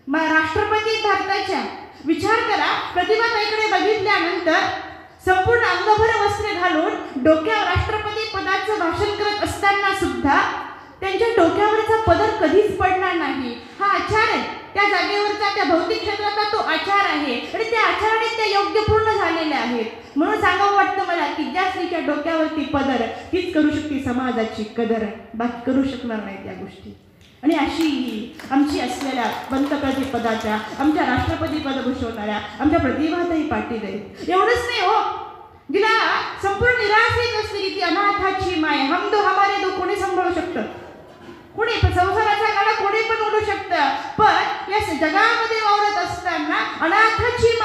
राष्ट्रपती भारताच्या, विचार करा, प्रतिभाताईकडे बघितल्यानंतर संपूर्ण अंगभर वस्त्र घालून डोक्यावर राष्ट्रपती पदाचं भाषण करत असताना सुद्धा त्यांच्या डोक्यावरचा पदर कधीच पडणार नाही. हा आचार आहे, त्या जागेवरचा, त्या भौतिक क्षेत्राचा तो आचार आहे आणि त्या आचाराने त्या योग्य पूर्ण झालेल्या आहेत. म्हणून सांगावं वाटतं मला की ज्या स्त्रीच्या डोक्यावरती पदर तीच करू शकते समाजाची कदर, बाकी करू शकणार नाही त्या गोष्टी. आणि अशी आमची असलेल्या पंतप्रधान पदाच्या, आमच्या राष्ट्रपती पद भूषवणाऱ्या आमच्या प्रतिभाताई पाटील आहेत. एवढंच नाही हो, जिला संपूर्ण निराशेत असलेली ती अनाथाची माय, हम दो हमारे दो, कोणी सांभाळू शकतं? कोणी पण, संसाराचा गाडा कोणी पण ओढू शकतं. पण या जगामध्ये वावरत असताना अनाथाची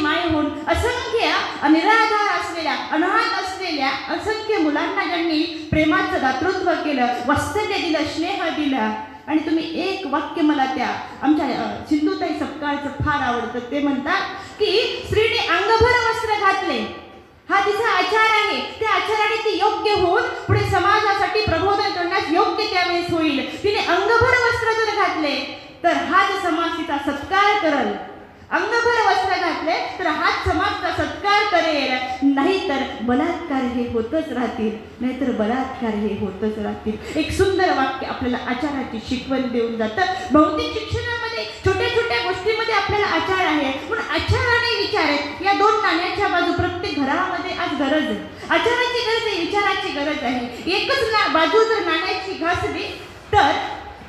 माय होऊन असंख्य निराधार असलेल्या, अनाथ असलेल्या असंख्य मुलांना ज्यांनी प्रेमाचं दातृत्व केलं, वात्सल्य दिलं, स्नेह दिला. आणि तुम्ही एक वाक्य मला त्या आमच्या सिंधुताई सपकाळचं फार आवडतं. ते म्हणतात की स्त्रीने अंगभर वस्त्र घातले, हा तिचा आचार आहे. त्या आचाराने ती योग्य होऊन पुढे समाजासाठी प्रबोधन करण्यास योग्य त्यावेळेस होईल. तिने अंगभर वस्त्र जर घातले तर हाच समाज तिचा सत्कार करेल. अंगभर वस्त्र घातले तर हाच समाजचा सत्कार करेल. नाहीतर बलात्कार हे होतच राहतील, नाहीतर बलात्कार हे होतच राहतील. एक सुंदर वाक्य आपल्याला आचाराची शिकवण देऊन जातं. भौतिक शिक्षणामध्ये छोट्या छोट्या गोष्टीमध्ये आपल्याला आचार आहे, पण आचार आणि विचार आहे या दोन नाण्याच्या बाजू प्रत्येक घरामध्ये आज गरज आहे. आचाराची गरज आहे, विचाराची गरज आहे. एकच बाजू जर नाण्याची घासली तर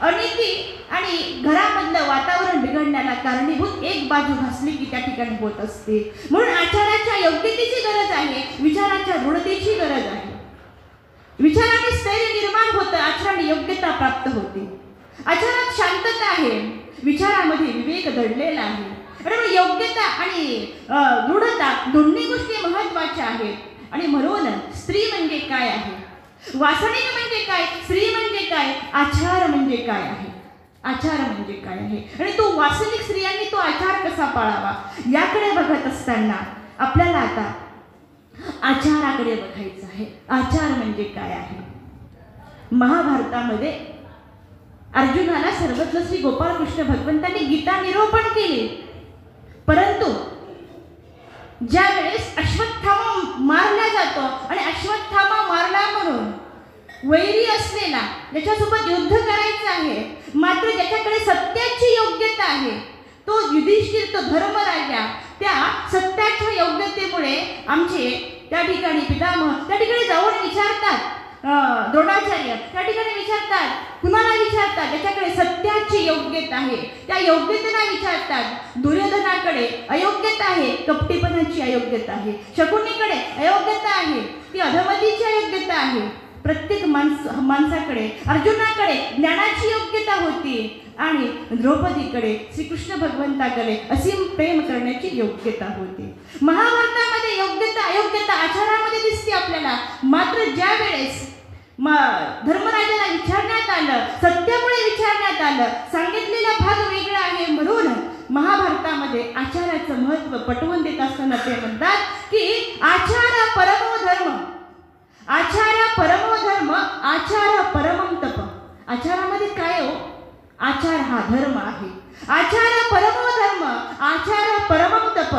अनिती आणि घरामधलं वातावरण बिघडण्याला कारणीभूत एक बाजू घासली की त्या ठिकाणी होत असते. म्हणून आचाराच्या योग्यतेची गरज आहे, विचाराच्या दृढतेची गरज आहे. विचाराने स्थैर्य निर्माण होतं, आचाराने योग्यता प्राप्त होते. आचारात शांतता आहे, विचारामध्ये विवेक दडलेला आहे. आणि योग्यता आणि दृढता दोन्ही गोष्टी महत्त्वाच्या आहेत. आणि म्हणून स्त्री म्हणजे काय आहे, वासनिक म्हणजे काय, स्त्री म्हणजे काय, आचार म्हणजे काय आहे, आचार म्हणजे काय आहे. आणि तो वासनिक स्त्रियांनी तो आचार कसा पाळावा याकडे बघत असताना आपल्याला आता आचाराकडे बघायचं आहे. आचार म्हणजे काय आहे. महाभारतामध्ये अर्जुनाला सर्वत्र श्री गोपाळकृष्ण भगवंतांनी गीता निरूपण केली. परंतु ज्या वेळेस अश्वत्थामा मारला जातो आणि अश्वत्थामा मारला म्हणून वैरी असलेला, ज्याच्यासोबत युद्ध करायचं आहे, मात्र ज्याच्याकडे सत्याची योग्यता आहे, तो युधिष्ठिर, तो धर्मराजा, त्या सत्याच्या योग्यतेमुळे आमचे त्या ठिकाणी पितामह त्या ठिकाणी जाऊन विचारतात, द्रोणाचार्य त्या ठिकाणी विचारतात, कुणाला विचारतात? ज्याच्याकडे सत्याची योग्यता आहे त्या योग्यतेला विचारतात. दुर्योधनाकडे अयोग्यता आहे, कपटीपणाची अयोग्यता आहे. शकुनीकडे अयोग्यता आहे, ती अधमतीची अयोग्यता आहे. प्रत्येक माणसाकडे, अर्जुनाकडे ज्ञानाची योग्यता होती आणि द्रौपदीकडे, श्रीकृष्ण भगवंताकडे असीम प्रेम करण्याची योग्यता होती. महाभारतामध्ये योग्यता अयोग्यता आचारामध्ये दिसते आपल्याला. मात्र ज्या वेळेस धर्मराजाला विचारण्यात आलं, सत्यामुळे विचारण्यात आलं, सांगितलेला भाग वेगळा आहे. म्हणून महाभारतामध्ये आचाराचं महत्त्व पटवून देत असताना ते म्हणतात की आचार परमो धर्म, आचार परमो धर्म, आचार परमं तप. आचारामध्ये काय हो? आचार हा धर्म आहे. आचार परमो धर्म, आचार परमं तप,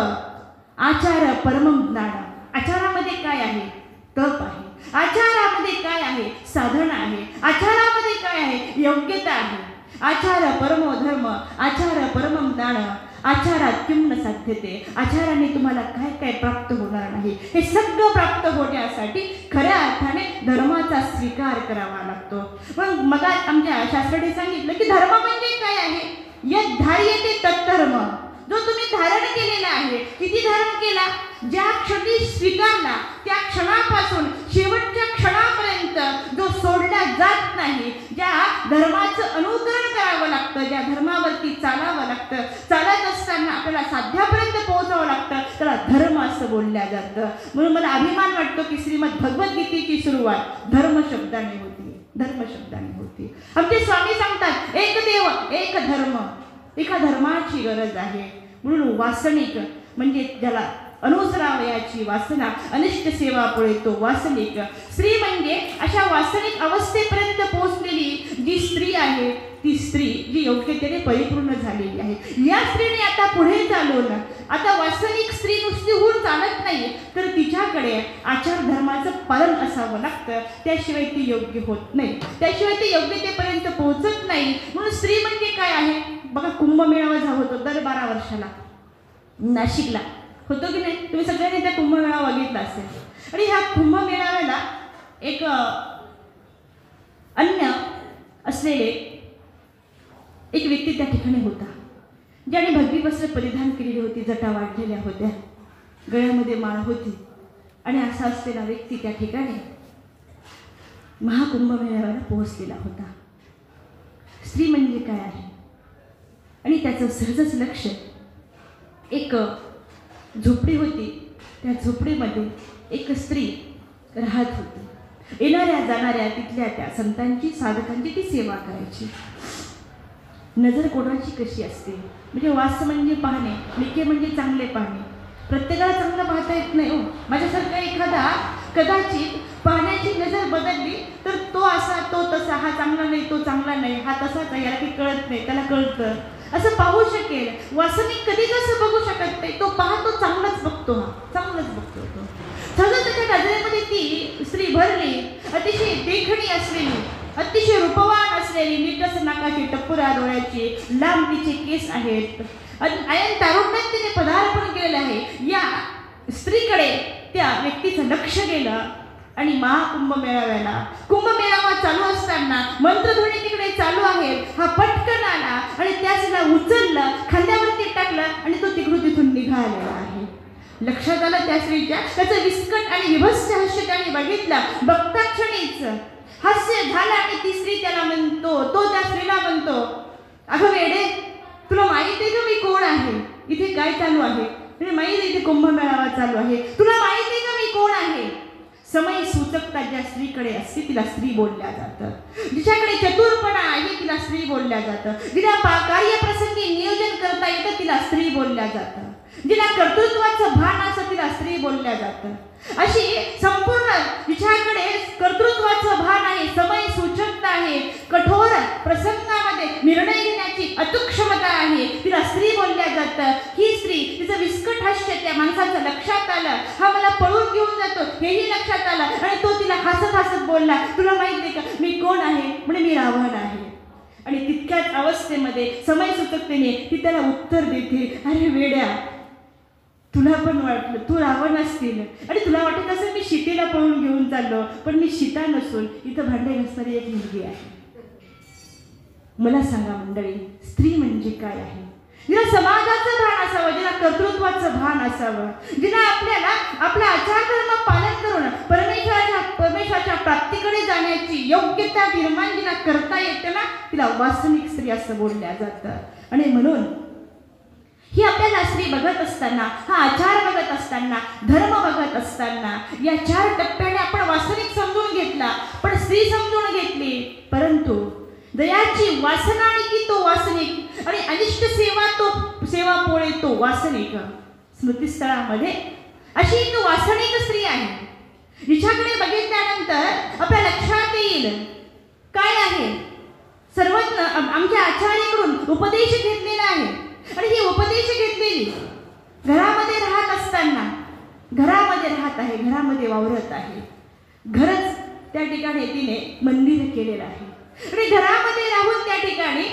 आचार परमं ज्ञान. आचारामध्ये काय आहे? तप आहे. आचारामध्ये काय आहे? साधना आहे. आचारामध्ये काय आहे? योग्यता आहे. आचार परमो धर्म, आचार परमं ज्ञान. आचारात किंवा साध्यते, आचाराने तुम्हाला काय काय प्राप्त होणार नाही, हे सगळं प्राप्त होण्यासाठी खऱ्या अर्थाने धर्माचा स्वीकार करावा लागतो. मग आमच्या शास्त्राने सांगितलं की धर्म म्हणजे काय आहे? यत् धार्यते तत्धर्म. जो तुम्ही धारण केलेला आहे, किती धारण केला? ज्या क्षणी स्वीकारला त्या क्षणापासून शेवटच्या क्षणापर्यंत जो सोडला जात नाही, ज्या धर्माचं अनुकरण करावं लागतं, ज्या धर्मावरती चालावं लागतं, चालत असताना आपल्याला साध्यापर्यंत पोहोचावं लागतं, त्याला धर्म असं बोलल्या जातं. म्हणून मला अभिमान वाटतो की श्रीमद भगवद्गीतेची सुरुवात धर्म शब्दाने होती, धर्म शब्दाने होती. आमचे स्वामी सांगतात एक देव एक धर्म. एका धर्माची गरज आहे. म्हणून वासनिक म्हणजे ज्याला अनुसरावयाची वासना, अनिष्ट सेवा पुढे तो वासनिक. स्त्री म्हणजे अशा वासनिक अवस्थेपर्यंत पोहोचलेली जी स्त्री आहे, ती स्त्री जी योग्यतेने परिपूर्ण झालेली आहे. या स्त्रीने आता पुढे चालवलं. आता वासनिक स्त्री नुसती होऊन चालत नाही, तर तिच्याकडे आचार धर्माचं पालन असावं लागतं. त्याशिवाय ती योग्य होत नाही, त्याशिवाय ती योग्यतेपर्यंत पोहोचत नाही. म्हणून स्त्री म्हणजे काय आहे बघा. कुंभमेळावा होतो दर 12 वर्षाला नाशिकला, होतो की नाही? तुम्ही सगळ्यांनी त्या कुंभमेळावा बघितला असेल. आणि ह्या कुंभमेळाव्याला एक अन्य असलेले एक व्यक्ती त्या ठिकाणी होता, ज्याने भगवी वस्त्र परिधान केलेली होती, जटा वाढलेल्या होत्या, गळ्यामध्ये माळ होती. आणि असा असलेला व्यक्ती त्या ठिकाणी महाकुंभमेळाव्याला पोहोचलेला होता. स्त्री म्हणजे काय आहे आणि त्याचं सहजच लक्ष एक झोपडी होती. त्या झोपडीमध्ये एक स्त्री राहत होती. येणाऱ्या जाणाऱ्या तिथल्या त्या संतांची, साधकांची ती सेवा करायची. नजर कोणाची कशी असते म्हणजे वास म्हणजे पाहणे, लिखे म्हणजे चांगले पाहणे. प्रत्येकाला चांगलं पाहता येत नाही हो. माझ्यासारखा एखादा कदाचित पाहण्याची नजर बदलली तर तो असा, तो तसा, हा चांगला नाही, तो चांगला नाही, हा तसाच आहे, याला काही कळत नाही, त्याला कळतं असं पाहू शकेल. वासनिक कधीच असं बघू शकत नाही. तो पाहतो चांगलाच बघतो, हा चांगलाच बघतो तो. सगळं त्याच्या नजरेमध्ये ती स्त्री भरली, अतिशय देखणी असलेली, अतिशय रूपवान असलेली, नीटस नाकाची, टप्पुरा डोळ्याची, लांब तिचे केस आहेत, आयन तारुण्यात तिने पदार्पण केलेलं आहे. या स्त्रीकडे त्या व्यक्तीचं लक्ष गेलं. आणि महाकुंभमेळाव्याला कुंभमेळावा चालू असताना मंत्रध्वनी तिकडे चालू आहे. हा पटकन आला आणि त्याला उचललं, खांद्यावरती टाकलं आणि तो तिथून निघालेला आहे. लक्षात आलं त्या स्त्रीच्या. त्याचं विस्कट आणि विभत्स हास्य त्याने बघितलं. बघता क्षणीच हास्य झालं आणि ती स्त्री त्याला म्हणतो, तो त्या स्त्रीला म्हणतो, अगं वेडे, तुला माहिती आहे का मी कोण आहे, इथे काय चालू आहे? म्हणजे माहिती, इथे कुंभमेळावा चालू आहे, तुला माहिती आहे का मी कोण आहे? समय सूचकता ज्या स्त्रीकडे असते तिला स्त्री बोलल्या जातं. जिच्याकडे चतुरपणा आहे तिला स्त्री बोलल्या जातं. जिला कार्यप्रसंगी नियोजन करता येतं तिला स्त्री बोलल्या जातं. जिला कर्तृत्वाचं भान असतं तिला स्त्री बोलल्या जातं. अशी संपूर्ण जिच्याकडे कर्तृत्वाचं भान आहे, समय सूचकता आहे, कठोर प्रसंगामध्ये निर्णय घेण्याची अचूक क्षमता आहे, तिला स्त्री बोलल्या जातं. ही स्त्री, तिचं विस्कट हास्य त्या माणसाचं लक्षात आलं. हा मला पळून घेऊन जातो हेही लक्षात आलं आणि तो तिला हसत हसत बोलला, तुला माहिती आहे का मी कोण आहे? म्हणजे मी रावण आहे. आणि तितक्याच अवस्थेमध्ये समय सूचकतेने ती त्याला उत्तर देते, अरे वेड्या, तुला पण वाटलं तू रावण असतील आणि तुला वाटत असेल मी सीतेला पळून घेऊन चाललो, पण मी सीता नसून इथं भांडे घासणारी एक मुलगी आहे. मला सांगा मंडळी, स्त्री म्हणजे काय आहे? जिला समाजाचं भान असावं, जिला कर्तृत्वाचं भान असावं, जिला आपल्याला आपला आचार धर्म पालन करून परमेश्वराच्या प्राप्तीकडे जाण्याची योग्यता निर्माण जिला करता येते ना, तिला वासनिक स्त्री असं बोलल्या जातं. आणि म्हणून ही आपल्याला स्त्री बघत असताना, हा आचार बघत असताना, धर्म बघत असताना या 4 टप्प्याने आपण वासनिक समजून घेतला, पण स्त्री समजून घेतली. परंतु दयाची वासना आणि की तो वासनिक आणि अनिष्ट सेवा पोळे तो वासनिक. स्मृतिस्थळामध्ये अशी एक वासनिक स्त्री आहे, जिच्याकडे बघितल्यानंतर आपल्या लक्षात येईल काय आहे. सर्वज्ञ आमच्या आचार्याकडून उपदेश घेतलेला आहे आणि ही उपदेश घेतलेली घरामध्ये राहत असताना, घरामध्ये राहत आहे, घरामध्ये वावरत आहे. घरच त्या ठिकाणी तिने मंदिर केलेलं आहे आणि घरामध्ये राहून त्या ठिकाणी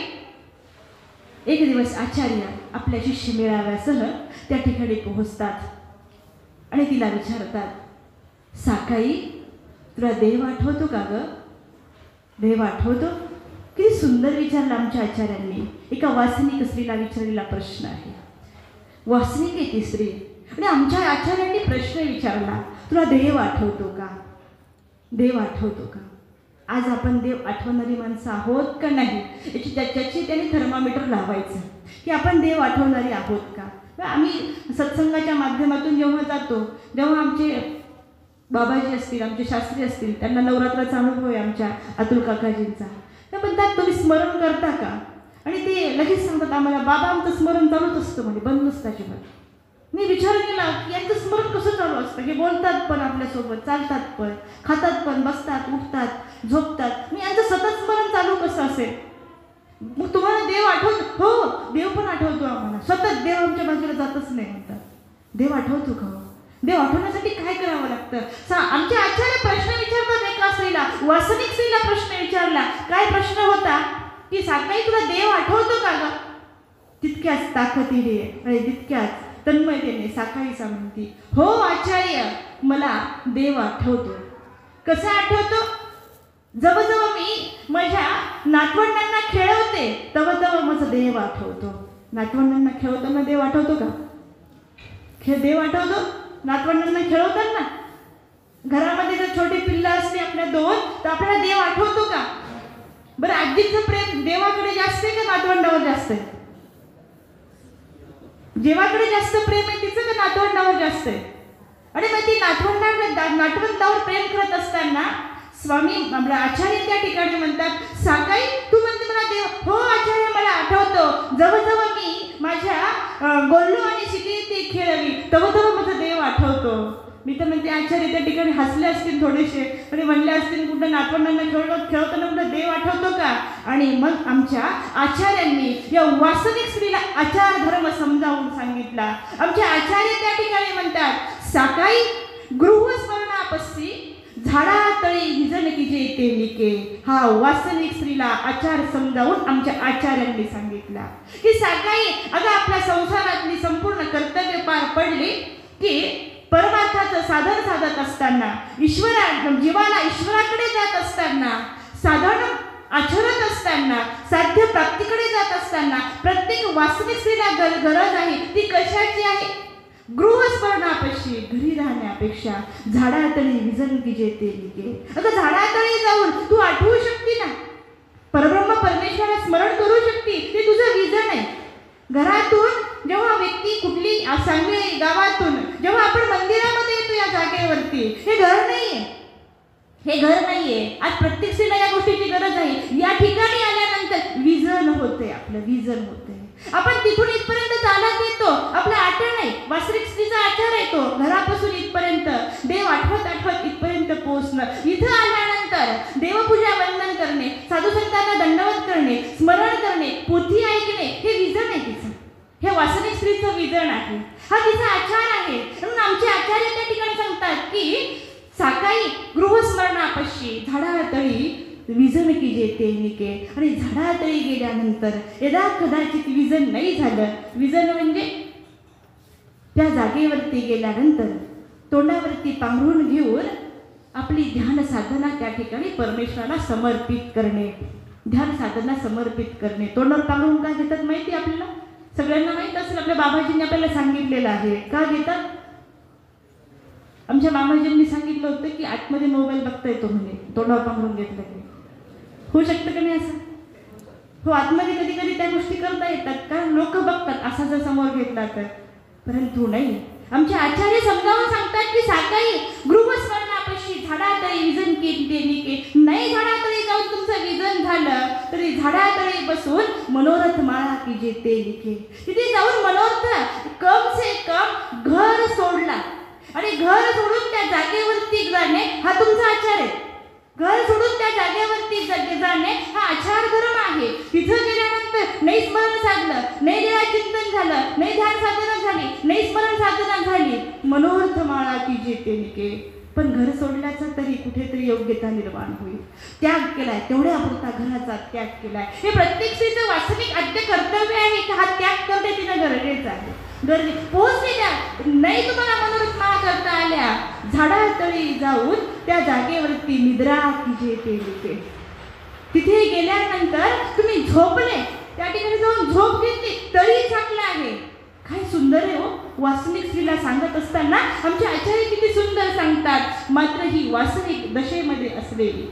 एक दिवस आचार्य आपल्या शिष्य मेळाव्यासह त्या ठिकाणी पोहोचतात आणि तिला विचारतात, साकाई, तुला देव आठवतो का ग? देव आठवतो? किती सुंदर विचारलं आमच्या आचार्यांनी. एका वासनिक स्त्रीला विचारलेला प्रश्न आहे. वासनिक आहे ती स्त्री आणि आमच्या आचार्यांनी प्रश्न विचारला, तुला देव आठवतो का? देव आठवतो का? आज आपण देव आठवणारी माणसं आहोत का नाही याची त्याने थर्मामीटर लावायचं की आपण देव आठवणारी आहोत का. आम्ही सत्संगाच्या माध्यमातून जेव्हा जातो तेव्हा आमचे बाबाजी असतील, आमचे शास्त्री असतील, त्यांना नवरात्राचा अनुभव आहे आमच्या अतुल काकाजींचा. ते म्हणतात, तुम्ही स्मरण करता का? आणि ते लगेच सांगतात आम्हाला, बाबा आमचं स्मरण चालूच असतं म्हणजे बंद नसतं अजिबात. मी विचार केला की यांचं स्मरण कसं चालू असतं, हे बोलतात पण आपल्यासोबत, चालतात पण, खातात पण, बसतात, उठतात, झोपतात, मी यांचं सतत स्मरण चालू कसं असेल. मग तुम्हाला देव आठवतो? हो, देव पण आठवतो आम्हाला, सतत देव आमच्या बाजूला जातच नाही म्हणतात. देव आठवतो का? देव आठवण्यासाठी काय करावं लागतं? आमचे आचार्य प्रश्न विचारतात एका स्त्रीला, वासनिक स्त्रीला प्रश्न विचारला. काय प्रश्न होता की साकाई तुला देव आठवतो का ग? तितक्याच ताकदीने आणि तितक्याच तन्मयतेने साकाई म्हणती, हो आचार्य, मला देव आठवतो. कसा आठवतो? जवळ मी माझ्या नातवंडांना खेळवते तेव्हा माझा देव आठवतो. नातवंडांना खेळवताना देव आठवतो का? देव आठवतो नातवंडांना खेळवताना. घरामध्ये जर छोटी पिल्लं असली आपल्या दोन, तर आपल्याला देव आठवतो का? बरं, आजीचं प्रेम देवाकडे जास्त आहे का नातवंडावर जास्त आहे? देवाकडे जास्त प्रेम आहे तिचं का नातवंडावर जास्त आहे? आणि मग ती नातवंडावर प्रेम करत असताना स्वामी आपला आचार्य त्या ठिकाणी म्हणतात, साकाई तू म्हणते मला देव? हो आचार्य, मला आठवतो. जवळ मी माझ्या गोल्लू आणि शिकली खेळली तेव्हा माझा देव आठवतो. मी तर म्हणते आचार्य त्या ठिकाणी हसले असतील थोडेसे आणि म्हणले असतील कुठं नातवंडांना खेळताना कुठं देव आठवतो का? आणि मग आमच्या आचार्यांनी या वास्तविक स्त्रीला आचार धर्म समजावून सांगितला. आमचे आचार्य त्या ठिकाणी म्हणतात, साकाई गृहस्मरणापस्सी झाडातळी विजन की जे ते निके. हा वास्तविक स्त्रीला आचार समजावून आमच्या आचार्यांनी सांगितला की साकाई, अगं आपल्या संसारातली संपूर्ण कर्तव्य पार पडली की परमार्थाचं साधन साधत असताना, जीवाला ईश्वराकडे जात असताना, साधन आचरत असताना, साध्य प्राप्तीकडे जात असताना प्रत्येक वास्तविक स्त्रीला गरज आहे. ती कशाची आहे? गृहस्मरणापाशी, घरी राहण्यापेक्षा झाडातळी विजन की जे ते निके. अगं झाडातळी जाऊन तू आठवू शकते ना, परब्रह्म परमेश्वराला स्मरण करू शकते, ते तुझं विजन आहे. घरातून जेव्हा व्यक्ती कुठली सांगली गावातून जेव्हा आपण मंदिरामध्ये येतो या जागेवरती, हे घर नाहीये, हे घर नाहीये. आज प्रत्येक स्त्रीला या गोष्टीची गरज आहे. या ठिकाणी आल्यानंतर विजन होते, आपलं विजन होते. आपण तिथून इथपर्यंत चालत येतो, आपला आचार नाही, वास्तविक स्त्रीचा आचार येतो. घरापासून इथपर्यंत देव आठवत इथपर्यंत पोहोचणं. इथं आल्यानंतर देवपूजा वंदन करणे, साधू संतांना दंडवत करणे, स्मरण करणे, पोथी ऐकणे, हे विजन आहे तिचं. हे वास्तविक स्त्रीचं विजन आहे, हा तिचा आचार आहे. म्हणून आमचे आचार्य त्या ठिकाणी सांगतात की साकाई गृहस्मरणापाशी झाडातळी विजन की जे ते निके. आणि झाडातळी गेल्यानंतर यदा कदाचित विजन नाही झालं, विजन म्हणजे त्या जागेवरती गेल्यानंतर तोंडावरती पांघरून घेऊन आपली ध्यान साधना त्या ठिकाणी परमेश्वराला समर्पित करणे. ध्यान साधना समर्पित करणे. तोंडावर पांघरून का घेतात माहिती आपल्याला? सगळ्यांना माहीत असेल, आपल्या बाबाजींनी आपल्याला सांगितलेलं आहे. का घेतात? आमच्या मामाजींनी सांगितलं होतं की आतमध्ये मोबाईल बघता येतो म्हणे तोंडावर पांघरून घेतलं की. होऊ शकतं का नाही असं? हो, आतमध्ये कधी कधी त्या गोष्टी करता येतात, कारण लोक बघतात असा जर समोर घेतला तर. परंतु नाही, आमचे आचार्य समजावून सांगतात की साकाई गृहस्मरणापाशी झाडातळी विजन की ते निके. नाही झाडातळी जाऊन तुमचं विजन झालं तरी झाडातळी बसून मनोरथ माळा की जे ते निके. तिथे जाऊन मनोरथ कम से कम घर सोडला आणि घर सोडून त्या जागेवरती जाणे हा तुमचा आचार आहे. घर सोडून त्या जागेवरती जाणे हा आचार धर्म आहे. तिथं गेल्यानंतर नाही स्मरण साधलं, नाही देवा चिंतन झालं, नाही ध्यान साधना झाली, नाही स्मरण साधना झाली, मनोरथ माळा की जे ते निके. पण घर सोडल्याचा तरी कुठेतरी योग्यता निर्माण होईल. त्याग केलाय, तेवढ्या पुरता घराचा त्याग केलाय. हे प्रत्येक स्त्रीचं वास्तविक आद्य कर्तव्य आहे की हा त्याग करणे तिनं गरजेचं आहे. पोहोचलेल्या नाही तुम्हाला मनोरथ माळा करता आल्या, झाडातळी जाऊन त्या जागेवरती निद्रा की जे ते निके. तिथे गेल्यानंतर तुम्ही झोपले, त्या ठिकाणी जाऊन झोप घेतली तरी चांगलं आहे. काय सुंदर आहे हो. वास्तविक स्त्रीला सांगत असताना आमचे आचार्य किती सुंदर सांगतात. मात्र ही वास्तविक दशेमध्ये असलेली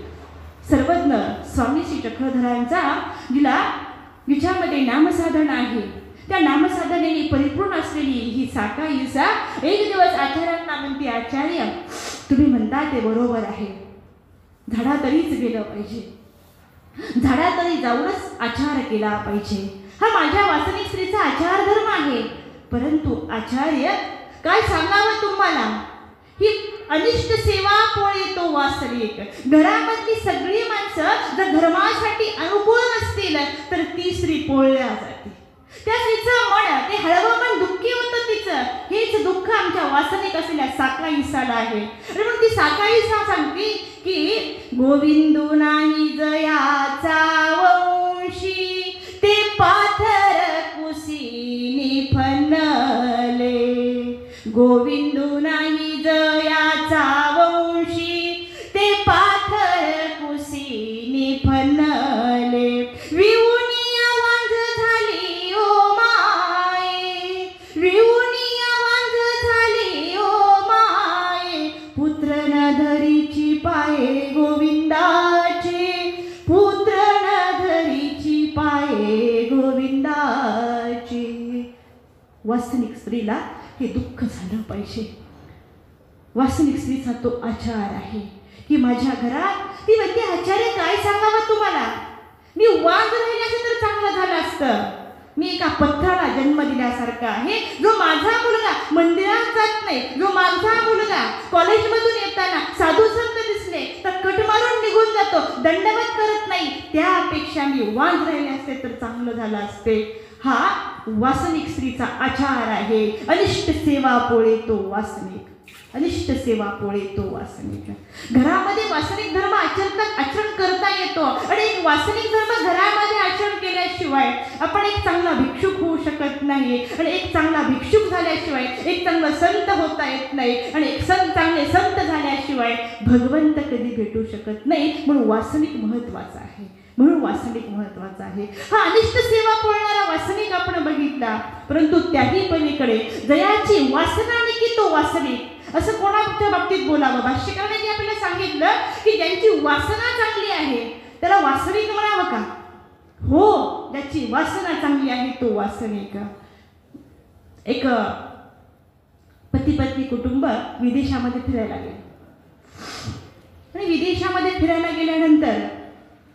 सर्वज्ञ स्वामी श्री चक्रधरांचा जिच्यामध्ये नामसाधना आहे, त्या नामसाधनेने परिपूर्ण असलेली ही साकाईचा एक दिवस आचार्यांना म्हणते, आचार्य तुम्ही म्हणता ते बरोबर आहे, झाडातळीच गेलं पाहिजे. झाडातळी जाऊनच आचार केला पाहिजे, हा माझ्या वासनिक स्त्रीचा आचार धर्म आहे. परंतु आचार्य काय सांगावं तुम्हाला, ही अनिष्ट सेवा पोळे तो वासनिक. घरामधली सगळी माणसं जर धर्मासाठी अनुकूल नसतील तर ती स्त्री पोळल्या जाते. त्या स्त्रीचं मन ते हळवं मन दुःखी होतं तिचं. हेच दुःख आमच्या वासनिक असलेल्या साकाईसाला आहे. आणि म्हणून ती साकाईसा सांगते की गोविंदू नाही जयाचा वंशी, ते पाथर कुसीनी फनले. गोविंदू नाही जयाचा वंशी, ते पाथर कुसीनी फनले. विऊनिया वांझ झाली ओ माये, विऊनिया वांझ झाली ओ माये. पुत्र न धरीची पाये गोविंदाचे, पुत्र न धरीची पाये गोविंदाचे. वासनिक स्त्रीला हे दुःख झालं पाहिजे. वासनिक स्त्रीचा तो आचार आहे की माझ्या घरात ती म्हणते, आचार्य काय सांगावं तुम्हाला, मी वांझ राहिले असं तर चांगलं झालं असतं. मी एका पत्राला जन्म दिल्यासारखा आहे. जो माझा मुलगा मंदिरात जात नाही, जो माझा मुलगा कॉलेजमधून येताना साधू संत दिसले तर कट मारून निघून जातो, दंडवत करत नाही, त्यापेक्षा मी वांझ राहिले असते तर चांगलं झालं असते. हा वासनिक स्त्रीचा आचार आहे. अनिष्ट सेवा पोळे तो वासनिक, अनिष्ट सेवा पोळे तो वासनिक. घरामध्ये वासनिक धर्म आचरण करता येतो. आणि एक वासनिक धर्म घरामध्ये आचरण केल्याशिवाय आपण एक चांगला भिक्षुक होऊ शकत नाही. आणि एक चांगला भिक्षुक झाल्याशिवाय एक चांगला संत होता येत नाही. आणि एक चांगले संत झाल्याशिवाय भगवंत कधी भेटू शकत नाही. म्हणून वासनिक महत्वाचा आहे. म्हणून वासनिक महत्वाचा आहे. हा अनिष्ट सेवा पोळणारा वासनिक आपण बघितला, परंतु त्याही पलीकडे जयाची वासना की तो वासनिक असं कोणाच्या बाबतीत बोलावं. भाष्यकाराने आपल्याला सांगितलं की ज्यांची वासना चांगली आहे त्याला वासनिक म्हणावं का? हो, ज्याची वासना चांगली आहे तो वासनिक. एक पती पत्नी कुटुंब विदेशामध्ये फिरायला गेले आणि विदेशामध्ये फिरायला गेल्यानंतर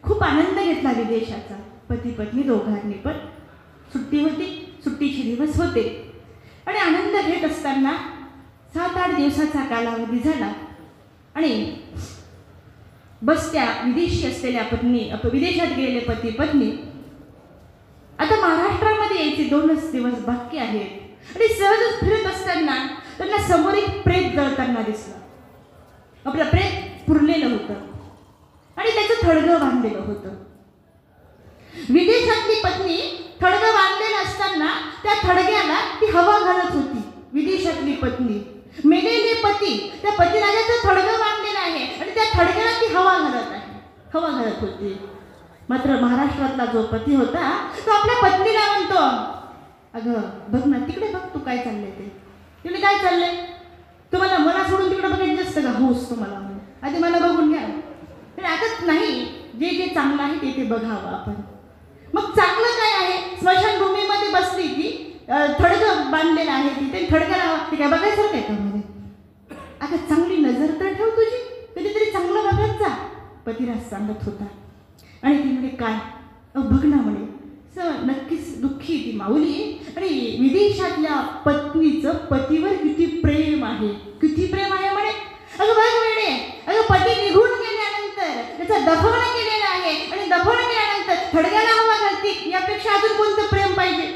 खूप आनंद घेतला विदेशाचा. पती पत्नी दोघांनी पण सुट्टी होती, सुट्टीचे दिवस होते आणि आनंद घेत असताना 7-8 दिवसाचा कालावधी झाला आणि बस त्या विदेशी असलेल्या विदेशात गेलेले पती पत्नी आता महाराष्ट्रामध्ये यायचे 2च दिवस बाकी आहेत आणि सहजच फिरत असताना त्यांना समोर एक प्रेत जळताना दिसलं. आपलं प्रेत पुरलेलं होतं आणि त्याचं थडगं बांधलेलं होतं. विदेशातली पत्नी थडगं बांधलेलं असताना त्या थडग्याला ती हवा घालत होती. विदेशातली पत्नी, मेलेले पती, त्या पतिराजाचं थडगं बांधलेलं आहे आणि त्या थडग्याला ती हवा घालत होती. मात्र महाराष्ट्रातला जो पती होता तो आपल्या पत्नीला म्हणतो, अगं बघ ना, तिकडे बघ, तू काय चाललंय ते. तिकडे काय चाललंय, तुम्हाला मला सोडून तिकडे बघायचं असतं का? होस तुम्हाला, आधी मला बघून घ्या. आता नाही, जे जे चांगलं आहे ते बघावं आपण. मग चांगलं काय आहे? स्मशानभूमीमध्ये बसली ती, थडगं बांधलेलं आहे तिथे, थडग्याला ते काय बघायचं काय का मध्ये? आता चांगली नजर तर ठेव तुझी, कधीतरी चांगलं बघत जा, पतिराज सांगत होता. आणि ती म्हणे काय? बघ ना म्हणे, नक्कीच दुःखी ती माऊली. आणि विदेशातल्या पत्नीचं पतीवर किती प्रेम आहे, किती प्रेम आहे म्हणे. अगं बघ वेडे, अगं पती निघून गेल्यानंतर त्याचं दफन केलेलं आहे आणि दफन केल्यानंतर थडग्याला हवा घालती, यापेक्षा अजून कोणतं प्रेम पाहिजे?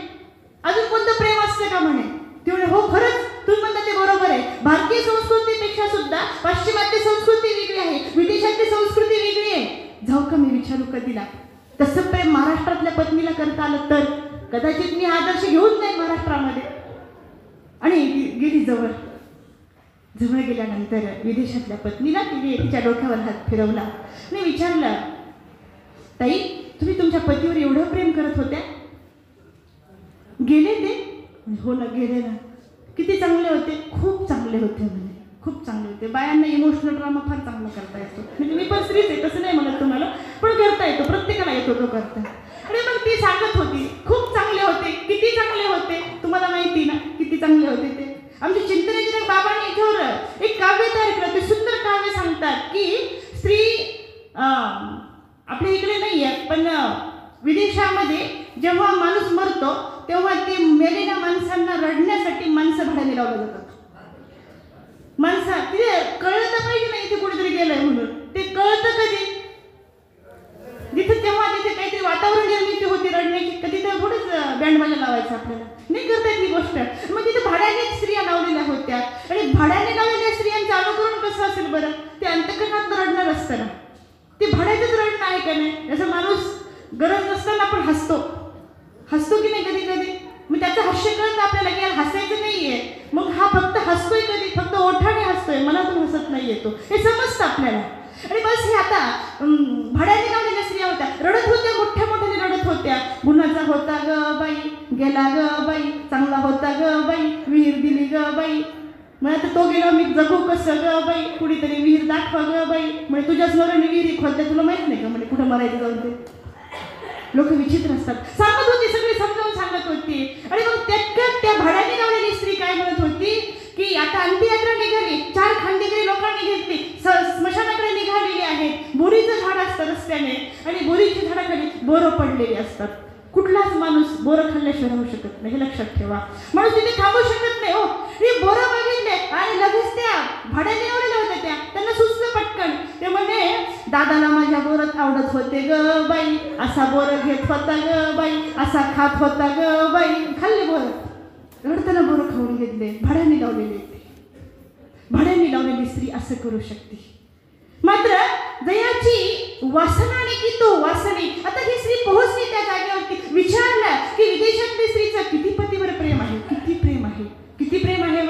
अजून कोणतं प्रेम असतं का म्हणे. तेवढे हो, खरंच तुम्ही म्हणता ते बरोबर आहे. भारतीय संस्कृतीपेक्षा सुद्धा पाश्चिमात्य संस्कृती वेगळी आहे, विदेशातली संस्कृती वेगळी आहे. जाऊ का मी विचारू कधीला? तसं प्रेम महाराष्ट्रातल्या पत्नीला करता आलं तर कदाचित मी आदर्श घेऊन जाईन महाराष्ट्रामध्ये. आणि गेली जवळ गेल्यानंतर विदेशातल्या पत्नीला तिच्या डोक्यावर हात फिरवला आणि विचारलं, ताई तुम्ही तुमच्या पतीवर एवढं प्रेम करत होत्या, गेले ते? हो ना, गेले ना. किती चांगले होते? खूप चांगले होते म्हणे, खूप चांगले होते. बायांना इमोशनल ड्रामा फार चांगला करता येतो. म्हणजे मी पण स्त्रीच आहे, तसं नाही म्हणत तुम्हाला, पण करता येतो, प्रत्येकाला येतो तो करता. आणि मग ती सांगत होती खूप चांगले होते. किती चांगले होते तुम्हाला माहिती ना, किती चांगले होते ते. आमच्या चिंतनेश्वर बाबांनी याच्यावर एक काव्य तयार केलं. ते सुंदर काव्य सांगतात की स्त्री आपल्या इकडे नाही आहे, भाड्याने लावल्या जातात. माणसा तिथे कळलं तर पाहिजे ना इथे कुठेतरी गेलंय म्हणून. ते कळतं कधी जिथे तेव्हा तिथे काहीतरी वातावरण निर्मिती होती रडण्याची. कधी तर थोडंच बँडबाजा लावायचं आपल्याला नाही करता येत ही गोष्ट. मग तिथे भाड्याने स्त्रिया लावलेल्या होत्या आणि भाड्याने लावलेल्या स्त्रियांचं अनुकरण कसं असेल बरं. ते अंतकरणात रडणार असतं ना. ते भाड्याचंच रडणं आहे का नाही. जसं माणूस गरज नसताना आपण हसतो की नाही कधी कधी. मग त्याचं हास्य कळतं आपल्याला की यार हसायचं नाहीये. मग हा फक्त हसतोय कधी, फक्त ओठाने हसतोय, मनातून हसत नाहीये तो. हे समजतं आपल्याला. आणि बस हे आता भाड्याने लावलेल्या स्त्रिया होत्या, रडत होत्या, मोठ्या मोठ्याने रडत होत्या. गुणाचा होता ग बाई, गेला ग बाई, चांगला होता ग बाई, विहीर दिली ग बाई. मग आता तो गेला मी जगू कसं ग बाई, कुणीतरी विहीर दाखवा ग बाई. म्हणजे तुझ्याच नवऱ्याने विहिरी खोदल्या, तुला माहित नाही का म्हणजे कुठं मरायचं जाऊन ते. लोक विचित्र असतात. सांगत होती, सगळी समजावून सांगत होती. आणि मग त्या भाड्याने लावलेली स्त्री काय म्हणत होती की आता अंत्ययात्रा निघाली, 4 खांदेकरी लोकांनी घेतली, स्मशानाकडे निघालेली आहेत. बोरीचं झाड असतं रस्त्याने आणि बोरीच्या झाडाखाली बोरं पडलेली असतात. कुठलाच माणूस बोरं खाल्ल्याशिवाय राहू शकत नाही, हे लक्षात ठेवा. माणूस तिथे थांबू शकत नाही. हो हे बोरं बघितले आणि लगेच त्या भाड्याने लावलेल्या होत्या. त्यांना सुचलं पटकन. ते म्हणे दादाला माझ्या बोरत आवडत होते ग बाई, असा बोरं घेत होता ग बाई, असा खात होता ग बाई. खाल्ले बोरं, रडताना बोरं खाऊन घेतले. भाड्याने लावलेले. भाड्याने लावलेली स्त्री असं करू शकते. मात्र दयाची वासनाने की तो वासने. आता ही स्त्री पोहोचली त्या जागेवरती. विचारलं की विदेशातल्या स्त्रीचं किती पतीवर प्रेम आहे, किती प्रेम आहे, किती प्रेम आहे.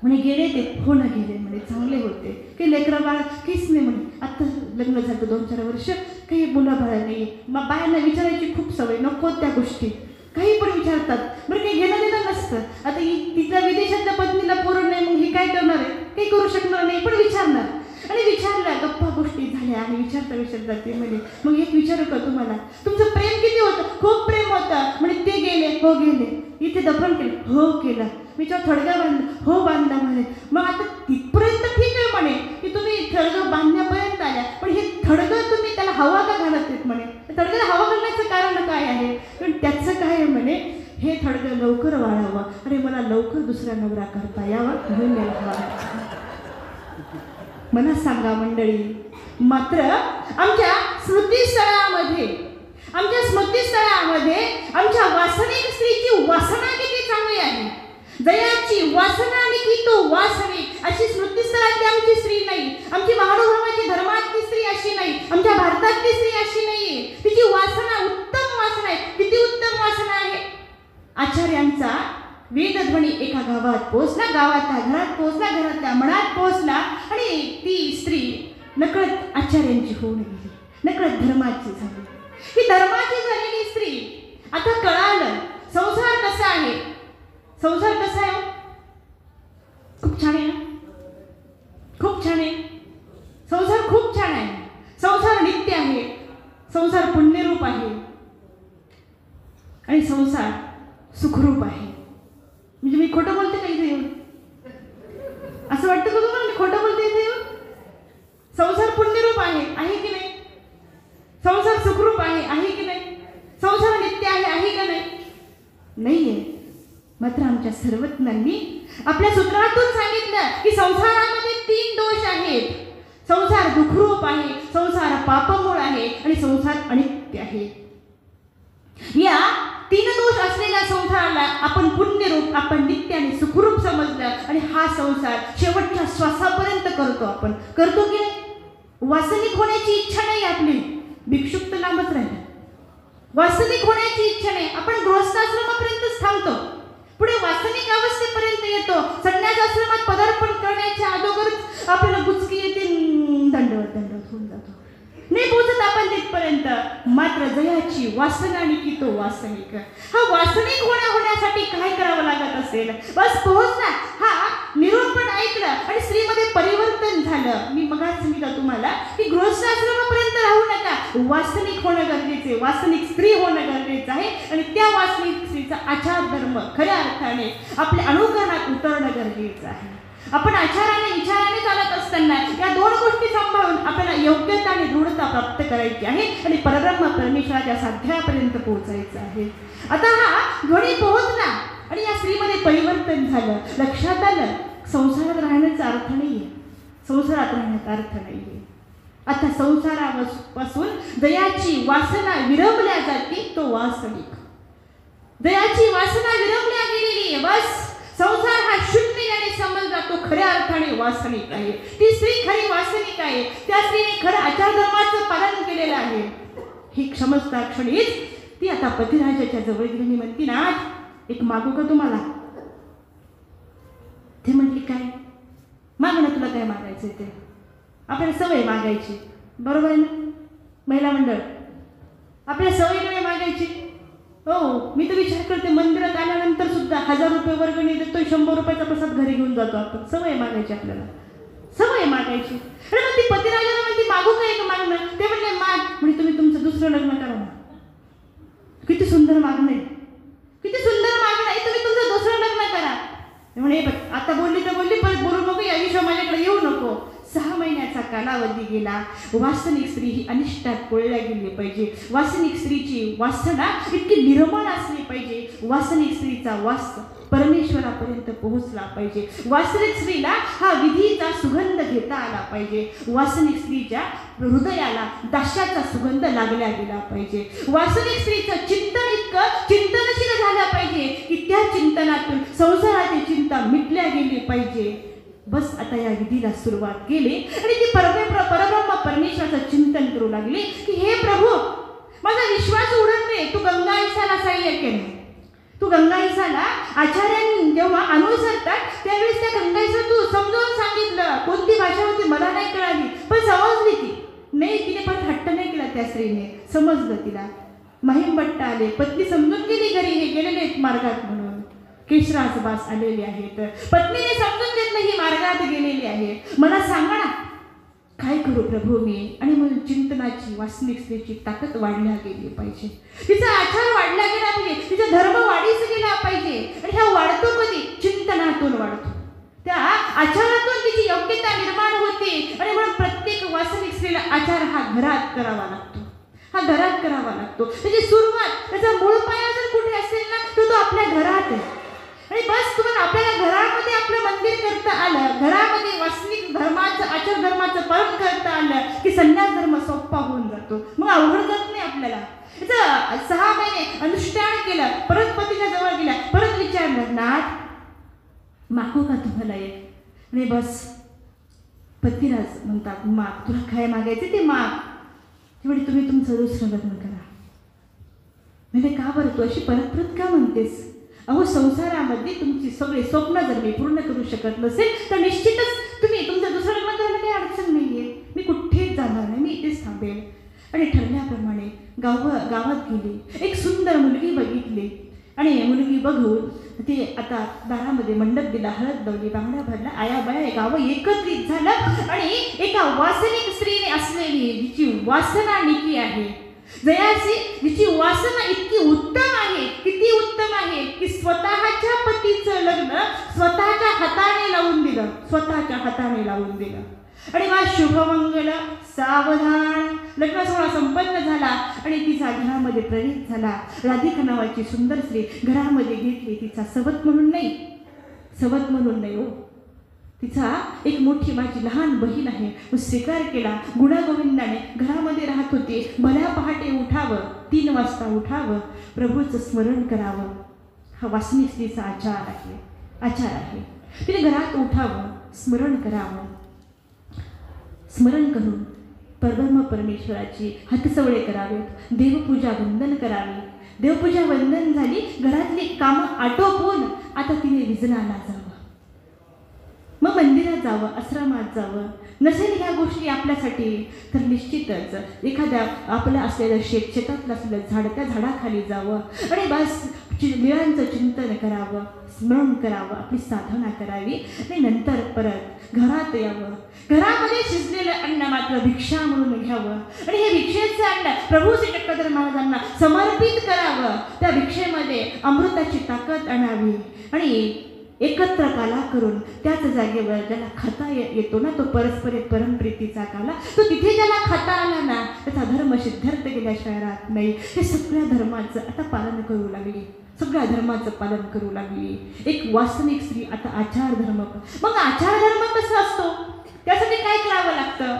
म्हणे गेले ते हो ना गेले म्हणे, चांगले होते काही लेकरं बाळ काहीच नाही म्हणे. आता लग्न झालं 2-4 वर्ष, काही मुलं बाळ नाही. मग बायांना विचारायची खूप सवय, नको त्या गोष्टी काही पण विचारतात. बरं काही घेणं देणं नसतं. आता तिच्या विदेशातल्या पत्नीला पोरं नाही, मग ही काय करणार आहे, काही करू शकणार नाही, पण विचारणार. आणि विचारल्या, गप्पा गोष्टी झाल्या आणि विचारता ते म्हणे मग एक विचारू का तुम्हाला, तुमचं प्रेम किती होतं. खूप प्रेम होतं. म्हणजे ते गेले, हो गेले. इथे दफन केलं, हो केलं. मी थडगा बांधला, हो बांधला म्हणे. मग आता तिथपर्यंत ठीक आहे म्हणे की तुम्ही थडगं बांधण्यापर्यंत आल्या, पण हे थडगं तुम्ही त्याला हवा का घालत आहेत म्हणे. थडग्याला हवा घालण्याचं कारण काय आहे. पण त्याचं काय आहे म्हणे, हे थडगं लवकर वाढावं आणि मला लवकर दुसरा नवरा करता यावा म्हणून याला हवा. मला सांगा मंडळी, मात्र आमच्या स्मृतीस्थळामध्ये आमच्या वासनिक स्त्रीची वासना किती चांगली आहे. दयाची वासना आणि की तो वासनिक अशी स्मृतीस्थळातली आमची स्त्री नाही. आमची महानुभावाची धर्मातली स्त्री अशी नाही. आमच्या भारतातली स्त्री अशी नाहीये. तिची वासना उत्तम वासना आहे. किती उत्तम वासना आहे. आचार्यांचा वेदध्वनी एका गावात पोहोचला, गावातल्या घरात पोहोचला, घरातल्या मनात पोहोचला आणि ती स्त्री नकळत आचार्यांची होऊन गेली, नकळत धर्माची झाली. ही धर्माची झालेली स्त्री. आता कळालं संसार कसा आहे. संसार कसा आहे. खूप छान आहे ना, खूप छान आहे. संसार खूप छान आहे. संसार नित्य आहे. संसार पुण्यरूप आहे आणि संसार सुखरूप आहे. म्हणजे मी खोटं बोलते का इथे येऊन. असं वाटतं का तुम्हाला मी खोटं बोलते इथे येऊन. संसार पुण्यरूप आहे की नाही. संसार सुखरूप आहे की नाही. संसार नित्य आहे का नाही. नाहीये. मात्र आमच्या सर्वज्ञांनी आपल्या सूत्रातून सांगितलं की संसारामध्ये 3 दोष आहेत. संसार दुःखरूप आहे, संसार पापमूळ आहे आणि संसार अनित्य आहे. या 3 दोष असलेल्या संसाराला आपण पुण्यरूप, आपण नित्य आणि सुखरूप समजलं आणि हा संसार शेवटच्या श्वासापर्यंत करतो की नाही. वासनिक होण्याची इच्छा नाही आपली, भिक्षुक तर लांबच राहिला. वासनिक होण्याची इच्छा नाही, आपण गृहस्थाश्रमापर्यंतच थांबतो. पुढे वासनिक अवस्थेपर्यंत येतो. संन्यास आश्रमात पदार्पण करण्याच्या अगोदरच आपल्याला गुचकी येते, दंडवत होऊन जातो. नाही पोहोचत आपण तिथपर्यंत. मात्र जयाची वासना आणि की तो वासनिक. हा वासनिक होण्यासाठी काय करावं लागत असेल. बस पोहोचला, हा निरूपण ऐकलं आणि स्त्रीमध्ये परिवर्तन झालं. मी मगाच सांगितलं तुम्हाला की गृहस्थाश्रमापर्यंत राहू नका. वासनिक होणं गरजेचे, वासनिक स्त्री होणं गरजेचं आहे आणि त्या वासनिक स्त्रीचा आचार धर्म खऱ्या अर्थाने आपल्या अनुकरणात उतरणं गरजेचं आहे. आपण आचाराने विचाराने चालत असताना या 2 गोष्टी सांभाळून आपल्याला योग्यता आणि दृढता प्राप्त करायची आहे आणि परब्रह्म परमेश्वराच्या साध्यापर्यंत पोहोचायचं आहे. आता हा ध्वनी पोहोचला आणि या स्त्रीमध्ये परिवर्तन परिवर्तन झालं, लक्षात आलं संसारात राहण्याचा अर्थ नाही आहे, संसारात राहण्याचा अर्थ नाही आहे. आता संसारापासून दयाची वासना विरमल्या जाते, तो वास्तविक. दयाची वासना विरमल्या गेलेली आहे. बस संसार हा शून्य याने समजला, तो खऱ्या अर्थाने वास्तविक आहे. ती स्त्री खरी वास्तविक आहे. त्या स्त्रीने खरं आचारधर्माचं पालन केलेलं आहे. ही समजता क्षणीच ती आता पतिराजाच्या जवळ गेली. म्हणती ना, एक मागू का तुम्हाला? ते म्हटली काय माग ना, तुला काय मागायचं ते? आपल्याला सवय मागायची, बरोबर आहे ना महिला मंडळ? आपल्याला सवय नाही मागायची. हो, मी तर विचार करते मंदिरात आल्यानंतर सुद्धा 1000 रुपये वर्गणी देतो, 100 रुपयाचा प्रसाद घरी घेऊन जातो आपण. सवय मागायची, आपल्याला सवय मागायची. अरे मग ती पतिराजाला म्हणते मागू काय का मागणं? ते म्हणले माग. म्हणजे तुम्ही तुमचं दुसरं लग्न करा. किती सुंदर मागणं आहे, किती सुंदर मागणं आहे. तुम्ही तुमचं दुसरं लग्न करा. म्हणे आता बोलली तर बोलली, परत बोलू नको, या विषय माझ्याकडे येऊ नको. 6 महिन्याचा कालावधी गेला. वास्तविक स्त्री ही अनिष्टात पोळल्या गेली पाहिजे. वास्तविक स्त्रीची वासना इतकी निर्मळ असली पाहिजे. वास्तविक स्त्रीचा वास परमेश्वरापर्यंत पोहोचला पाहिजे. वास्तविक स्त्रीला हा विधीचा सुगंध घेता आला पाहिजे. वास्तविक स्त्रीच्या हृदयाला दास्याचा सुगंध लागला गेला पाहिजे. वास्तविक स्त्रीचं चिंतन इतकं चिंतनशील झालं पाहिजे की त्या चिंतनातून संसाराची चिंता मिटल्या गेली पाहिजे. बस आता या विधीला सुरुवात केली आणि ती परब्रह्म परमेश्वराचं चिंतन करू लागली की हे प्रभू, माझा विश्वास उडत नाही. तू गंगा ईसाला सहाय्य केलं. तू गंगा ईसाला आचार्यांनी जेव्हा अनुसरतात त्यावेळेस त्या गंगा ईसा तू समजावून सांगितलं. कोणती भाषा होती मला नाही कळाली, पण समजली ती नाही. तिने पण हट्ट नाही केला, त्या स्त्रीने समजलं तिला. महिमभट्ट आले, पत्नी समजून गेली घरी हे गेलेले आहेत मार्गात म्हणून. केशरासबास आलेले आहेत, पत्नीने समजून घेतलं ही मार्गात गेलेली आहे. मला सांगा ना काय करू प्रभू मी? आणि म्हणून चिंतनाची वास्तविक स्त्रीची ताकद वाढल्या गेली पाहिजे. तिचा आचार वाढला गेला पाहिजे, तिचा धर्म वाढीस गेला पाहिजे. आणि हा वाढतो कधी? चिंतनातून वाढतो. त्या आचारातून तिची योग्यता निर्माण होते. आणि म्हणून प्रत्येक वास्तविक स्त्रीला आचार हा घरात करावा लागतो, हा घरात करावा लागतो. त्याची सुरुवात, त्याचा मूळ पाया जर कुठे असेल ना तर तो आपल्या घरात आहे. आणि बस तुम्हाला आपल्याला घरामध्ये आपलं मंदिर करता आलं, घरामध्ये वास्तविक धर्माचं आचार धर्माचं पालन करता आलं की संन्यास धर्म सोपा होऊन जातो. मग अवघड जात नाही आपल्याला. याचं 6 महिने अनुष्ठान केलं, परत पतीच्या जवळ गेल्या, परत विचारलं नाथ मागू का तुम्हाला एक? आणि बस पतिराज म्हणतात माग, तुला काय मागायचं ते माग. म्हणजे तुम्ही तुमचं दुसरं लग्न करा. म्हणजे का बरं तू अशी परत परत का म्हणतेस? अहो संसारामध्ये तुमची सगळे स्वप्न जर मी पूर्ण करू शकत नसेल तर निश्चितच तुम्ही तुमचं दुसरं लग्न करायला काही अडचण नाही आहे. मी कुठेच जाणार नाही, मी इथेच थांबेल. आणि ठरल्याप्रमाणे गावात गेली, एक सुंदर मुलगी बघितली. आणि मुलगी बघून ते आता दारामध्ये मंडप दिला, हळद लावली, बांगड्या भरला, आया बाया गावं एकत्रित झालं. आणि एका वासनिक स्त्रीने असलेली जिची वासना निकी आहे, जयासी, जिची वासना इतकी उत्तम आहे, किती उत्तम आहे की स्वतःच्या पतीचं लग्न स्वतःच्या हाताने लावून दिलं, स्वतःच्या हाताने लावून दिलं. आणि मग शुभमंगल सावधान लग्न सोहळा संपन्न झाला आणि तिचा घरामध्ये प्रवेश झाला. राधिका नावाची सुंदर स्त्री घरामध्ये घेतली. तिचा सवत म्हणून नाही हो, तिचा एक मोठी माझी लहान बहीण आहे. स्वीकार केला. गुणागोविंदाने घरामध्ये राहत होती. भल्या पहाटे उठावं, 3 वाजता उठावं, प्रभूचं स्मरण करावं. हा वासनिक स्त्रीचा आचार आहे. तिने घरात उठावं, स्मरण करावं. स्मरण करून परब्रह्म परमेश्वराची हातसवळे करावेत, देवपूजा वंदन करावे. देवपूजा वंदन झाली, घरातली कामं आटोपून आता तिने विजनाला जावं, मग मंदिरात जावं, आश्रमात जावं. नसेल ह्या गोष्टी आपल्यासाठी तर निश्चितच एखाद्या आपल्या असलेलं शेतातलं असलेलं झाड, त्या झाडाखाली जावं आणि बस लीळांचं चिंतन करावं, स्मरण करावं, आपली साधना करावी. आणि नंतर परत घरात यावं. घरामध्ये शिजलेलं अन्न मात्र भिक्षा म्हणून घ्यावं आणि हे भिक्षेचं अन्न प्रभू श्री चक्रधर महाराजांना समर्पित करावं. त्या भिक्षेमध्ये अमृताची ताकद आणावी आणि एकत्र काला करून त्याच जागेवर ज्याला खाता येतो ना, तो परस्पर परमप्रीतीचा काला, तो तिथे ज्याला खाता आला ना त्याचा धर्म सिद्धार्थ गेल्याशिवाय राहत नाही. हे सगळ्या धर्माचं आता पालन करू लागली. सगळ्या धर्माचं पालन करू लागली. एक वास्तविक स्त्री आता आचार धर्म. मग आचार धर्म कसा असतो? त्यासाठी काय करावं लागतं?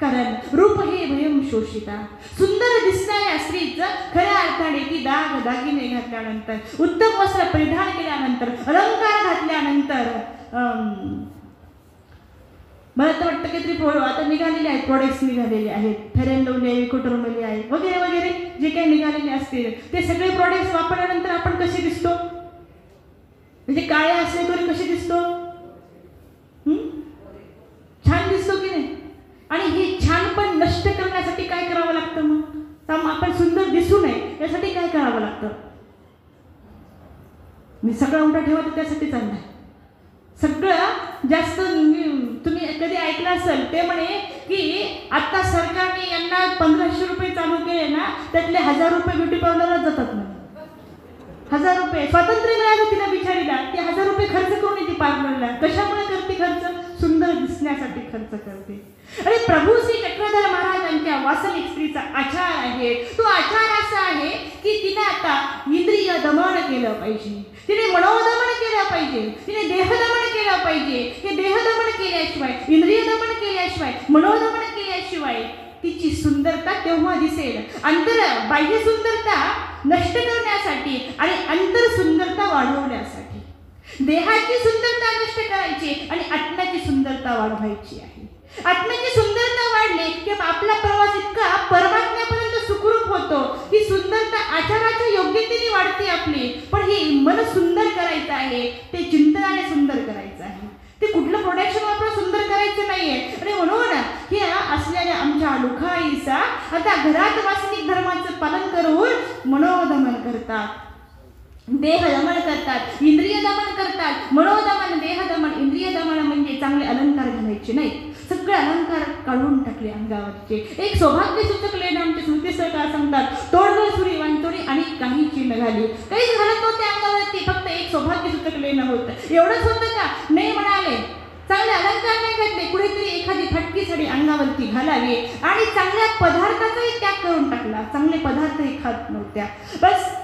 कारण रूप हे भयम शोषिता. सुंदर दिसणाऱ्या स्त्रीचं खऱ्या अर्थाने ती दाग दागिने घातल्यानंतर, उत्तम वस्त्र परिधान केल्यानंतर, अलंकार घातल्यानंतर, मला तर वाटतं काहीतरी आता निघालेले आहेत, प्रोडक्ट्स निघालेले आहेत, फेअर अँड लवली आहे, कोटरमली आहे, वगैरे वगैरे जे काही निघालेले असतील ते सगळे प्रोडक्ट्स वापरल्यानंतर आपण कसे दिसतो? म्हणजे काळे असले तरी कसे दिसतो? छान दिसतो की नाही? आणि हे छान पण नष्ट करण्यासाठी काय करावं लागतं? मग आपण सुंदर दिसू नये यासाठी काय करावं लागतं? मी सगळं उलटा ठेवा तर त्यासाठी चाललंय. सगळं जास्त तुम्ही कधी ऐकलं असेल ते म्हणे की आता सरकारने यांना 1500 रुपये चालू केले ना, त्यातले 1000 रुपये ब्युटी पार्लरला जातात ना. 1000 रुपये स्वातंत्र्य मिळालं तिला बिचारीला. ते 1000 रुपये खर्च करून येते पार्लरला. कशामुळे करते खर्च? सुंदर दिसण्यासाठी खर्च करते. आणि प्रभू श्री चक्रधर महाराजांच्या वास्तविक स्त्रीचा आचार आहे, तो आचार असा आहे की तिने आता इंद्रिय दमन केलं पाहिजे, तिने मनोदमन केलं पाहिजे, तिने देहदमन केलं पाहिजे. हे देहदमन केल्याशिवाय, इंद्रिय दमन केल्याशिवाय, मनोदमन केल्याशिवाय तिची सुंदरता तेव्हा दिसेल. बाह्य सुंदरता नष्ट करण्यासाठी आणि अंतर सुंदरता वाढवण्यासाठी देहाची सुंदरता नष्ट करायची आणि आत्म्याची सुंदरता वाढवायची आहे. आत्म्याची सुंदरता वाढली की आपला प्रवास इतका परमात्म्यापर्यंत सुखरूप होतो. ही सुंदरता आचाराच्या योग्यतेने वाढते आपली. पण हे मन सुंदर करायचं आहे, ते चिंतनाने सुंदर करायचं आहे. ते कुठलं प्रोडक्शन वापरून सुंदर करायचं नाहीये. आणि म्हणून हे असलेल्या आमच्या लुखाईसा आता घरात वास्तविक धर्माचं पालन करून मनोदमन करतात, देह दमन करतात, इंद्रिय दमन करतात. मनोदमन, देह दमन, इंद्रिय दमन म्हणजे चांगले अलंकार घालायचे नाही, सगळे अलंकार काढून टाकले अंगावरचे. एक सौभाग्य सूचक लेणं आमचे स्मृतीसहकार सांगतात, तोडलं सुरी वांचोरी आणि काही चिन्ह घाली. काहीच घालत नव्हते अंगावरती, फक्त एक सौभाग्य सूचक लेणं होतं. एवढंच होतं का? नाही म्हणाले. चांगले अलंकार नाही घातले, कुठेतरी एखादी फटकी साडी अंगावरती घालावी आणि चांगल्या पदार्थाचाही त्याग करून टाकला. चांगले पदार्थही खात नव्हत्या. बस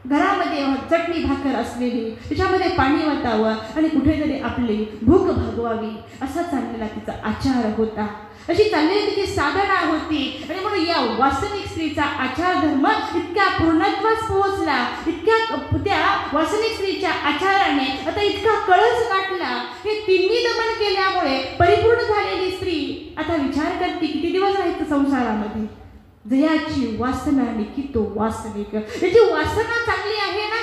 घरामध्ये चटणी भाकर असलेली, त्याच्यामध्ये पाणी वाटावं आणि कुठेतरी आपली भूक भागवावी असा चाललेला तिचा आचार होता, अशी चाललेली तिची साधना होती. आणि म्हणून या वास्तविक स्त्रीचा आचार धर्म इतक्या पूर्णत्वास पोहोचला, इतक्या त्या वास्तविक स्त्रीच्या आचाराने आता इतका कळस गाठला. हे तिन्ही दमन केल्यामुळे परिपूर्ण झालेली स्त्री आता विचार करते किती दिवस राहायचं संसारामध्ये. जयाची वासना लिखितो वास्तविक. त्याची वासना चांगली आहे ना,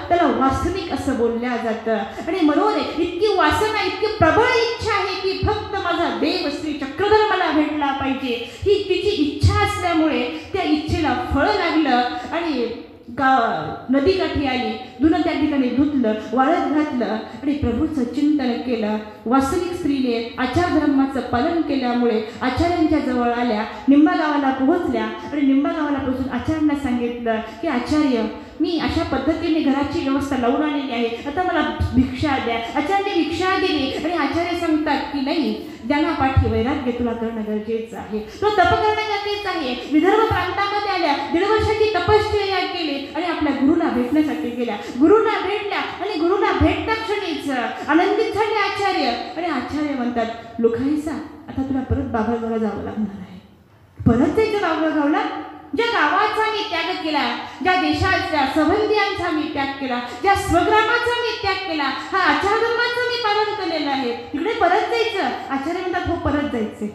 त्याला वास्तविक असं बोलल्या जातं. आणि म्हणून इतकी वासना, इतकी प्रबळ इच्छा आहे की फक्त माझा देव श्री चक्रधर मला भेटला पाहिजे, ही तिची इच्छा असल्यामुळे त्या इच्छेला फळ लागलं. आणि नदीकाठी आली, धुणं त्या ठिकाणी धुतलं, वाळत घातलं आणि प्रभूचं चिंतन केलं. वास्तविक स्त्रीने आचार धर्माचं पालन केल्यामुळे आचार्यांच्या जवळ आल्या, निंबा गावाला पोहोचल्या. आणि निंबा गावाला पोहोचून आचार्यांना सांगितलं की आचार्य, मी अशा पद्धतीने घराची व्यवस्था लावून आलेली आहे, आता मला भिक्षा द्या. आचार्याने भिक्षा दिली आणि आचार्य सांगतात की नाही, ज्ञानापाठी वैराग्य तुला करणं गरजेचं आहे, तो तप करणं गरजेचं आहे. विदर्भ प्रांतामध्ये आल्या, 1.5 वर्षाची तपश्चर्या केली आणि आपल्या गुरुला भेटण्यासाठी गेल्या. गुरुला भेटल्या आणि गुरुला भेटता क्षणीच आनंदित झाले आचार्य. आणि आचार्य म्हणतात, लुखाईसा, आता तुला परत बाबागावला जावं लागणार आहे. परत जायचं बाबागावला? ज्या गावाचा मी त्याग केला, ज्या देशाच्या संबंधियांचा मी त्याग केला, ज्या स्वग्रामाचा मी त्याग केला, हा आचार धर्माचं मी पालन केलेलं आहे, तिकडे परत जायचं? आचार्य म्हणतात, हो परत जायचंय,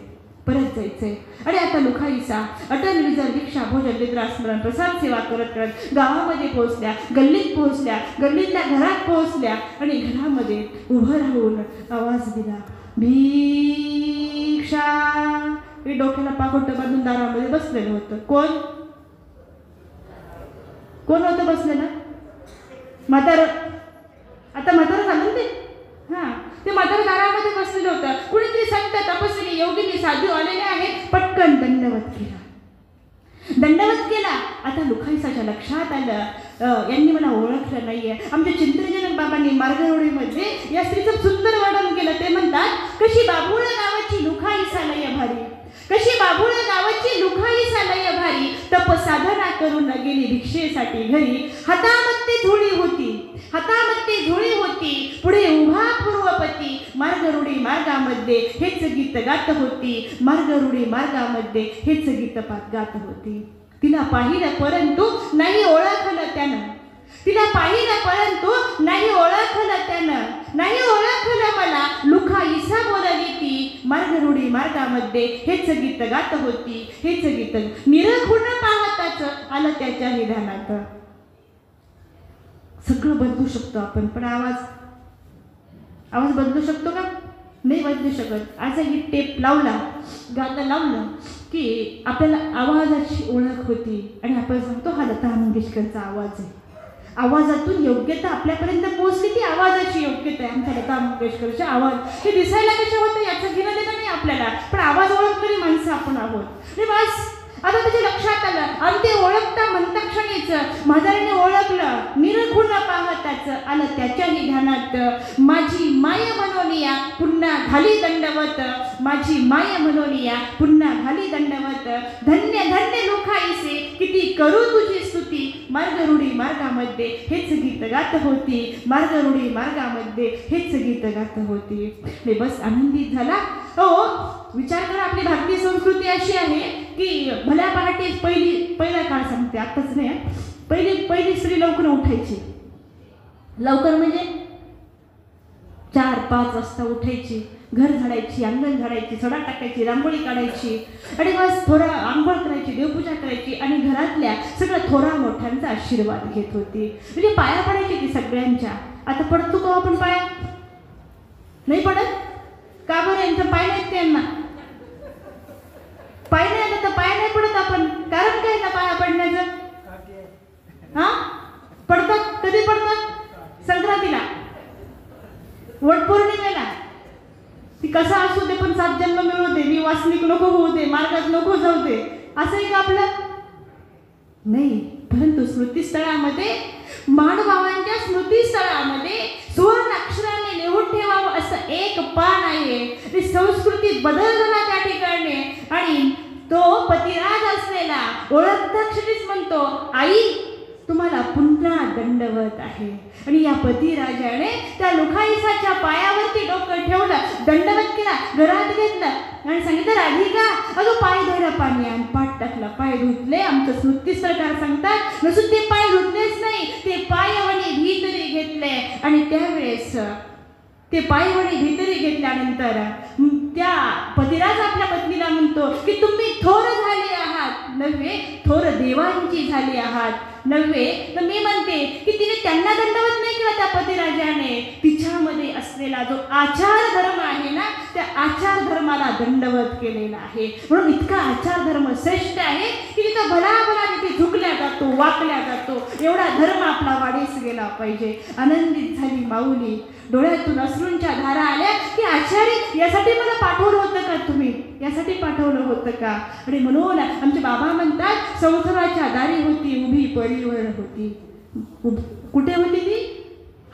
परत जायचंय. आणि आता लुखाईसा अटल विजय दीक्षा भोजन निद्रा स्मरण प्रसाद सेवा करत करत गावामध्ये पोहोचल्या, गल्लीत पोहोचल्या, गल्लीतल्या घरात पोहोचल्या. आणि घरामध्ये उभं राहून आवाज दिला, भिक्षा. मी डोक्याला पाकोटं बांधून दारामध्ये बसलेलं होतं. कोण होतं बसलेलं? म्हातारं. आता म्हातारं झालं ते. हां, ते म्हातारं दारामध्ये बसलेलं होतं. कुणीतरी संत तपस्वी योगिनी साधू आलेले आहेत. पटकन दंडवत केला, दंडवत केला. आता लुखाईसाच्या लक्षात आलं, यांनी मला ओळखलं नाहीये. आमच्या चिंतनजनक बाबांनी मार्गरोडीमध्ये या स्त्रीचं सुंदर वर्णन केलं. ते म्हणतात, कशी बाबुळ नावाची लुखाईसा लय भारी, कशी बाबुळ नावाची लुखाईसा लय भारी, तपसा साधना करून गेली भिक्षेसाठी घरी. हातामध्ये झोळी होती, हातामध्ये झोळी होती, पुढे उभा पूर्वपती. मार्गरूढी मार्गामध्ये हेच गीत गात होती, मार्गरूढी मार्गामध्ये हेच गीत गात होती. तिला पाहिलं परंतु नाही ओळखलं त्यानं, तिला पाहिलं परंतु नाही ओळखलं त्यानं, नाही ओळखलं मला लुखा इसा बोलली ती. मार्गरूढी मार्गामध्ये हेच गीत गात होती, हेच गीत निरखून पाहताच आलं त्याच्या ध्यानात. सगळं बदलू शकतो आपण, पण आवाज बदलू शकतो का? नाही बदलू शकत. आजही टेप लावला, गाणं लावलं की आपल्याला आवाजाची ओळख होती आणि आपण सांगतो हा लता मंगेशकरचा आवाज आहे. आवाजातून योग्यता आपल्यापर्यंत पोहोचली ती आवाजाची योग्यता आहे. आमच्या लता मंगेशकरचे आवाज हे दिसायला कसे होते याचं घेणं देणं नाही आपल्याला, पण आवाज ओळखणारी माणसं आपण आहोत. आणि बस आता त्याच्या लक्षात आलं आणि ते ओळखता म्हणता क्षणीच म्हातारीने ओळखलं, निरखून पाहताच आलं त्याच्याही ध्यानात. माझी माय मनोनिया पुन्हा घाली दंडवत, माझी माय मनोनिया पुन्हा घाली दंडवत. धन्य धन्य लोकाईसे किती करू तुझी स्तुती. मार्गरूढी मार्गामध्ये हेच गीत गात होती, मार्गरूढी मार्गामध्ये हेच गीत गात होती. बस आनंदित झाला. हो, विचार करा, आपली भारतीय संस्कृती अशी आहे की भल्या पहाटे पहिला काळ सांगते, आत्ताच नाही, पहिली स्त्री लवकर उठायची. लवकर म्हणजे 4-5 वाजता उठायची, घर झाडायची, अंगण झाडायची, सडा टाकायची, रांगोळी काढायची आणि बस थोडा आंघोळ करायची, देवपूजा करायची आणि घरातल्या सगळ्या थोरा मोठ्यांचा आशीर्वाद घेत होती. म्हणजे पाया पडायची ती सगळ्यांच्या. आता पडतो का आपण पाया? नाही पडत का बरं? यांचं पाय नाहीत त्यांना, पाय नाही आलं तर पाय नाही पडत आपण. कारण काय ना पाया पडण्याचं? हा, पडतात. कधी पडतात? संक्रांतीला, वटपौर्णिमेला. ती कसा असू दे पण 7 जन्म मिळू दे, मी वासनिक नको होऊ दे, मार्गात नको जाऊ दे, असं आहे का आपलं? नाही. परंतु स्मृतीस्थळामध्ये, महानुभावांच्या स्मृतीस्थळामध्ये सुवर्ण अक्षराने लिहून ठेवावं असं एक पान आहे. ती संस्कृतीत बदल झाला त्या ठिकाणी आणि तो पतिराज असलेला ओळखता क्षणीच म्हणतो, आई तुम्हाला पुन्हा दंडवत आहे. आणि या पतिराजाने त्या लुखाईसाच्या पायावरती डोकं ठेवलं, दंडवत केला, घरात घेतलं आणि सांगितलं, राधिका अगं पाय धुयला पाणी आण. पाठ टाकला, पाय धुतले. आमचं स्मृतीस्थळकार सांगतात नसून ते पाय धुतलेच नाही, ते पायवणी भीतरी घेतले. आणि त्यावेळेस ते पायवणी भीतरी घेतल्यानंतर त्या पतिराज आपल्या पत्नीला म्हणतो की तुम्ही थोर झाले आहात नव्हे, थोर देवांची झाली आहात नव्हे. तर मी म्हणते की तिने त्यांना दंडवत नाही केला, त्या पतिराजाने तिच्यामध्ये असलेला जो आचार धर्म आहे ना, त्या आचार धर्माला दंडवत केलेला आहे. म्हणून इतका आचार धर्म श्रेष्ठ आहे की तिथं भला तिथे झुकल्या जातो, वाकल्या जातो. एवढा धर्म आपला वाढीस गेला पाहिजे. आनंदित झाली माऊली, डोळ्यातून अश्रूंच्या धारा आल्या की आचार्य यासाठी मला पाठवलं होतं का तुम्ही? यासाठी पाठवलं होतं का? आणि म्हणून आमचे बाबा म्हणतात संसाराच्या दारी होती उभी, परीवर होती. कुठे होती ती?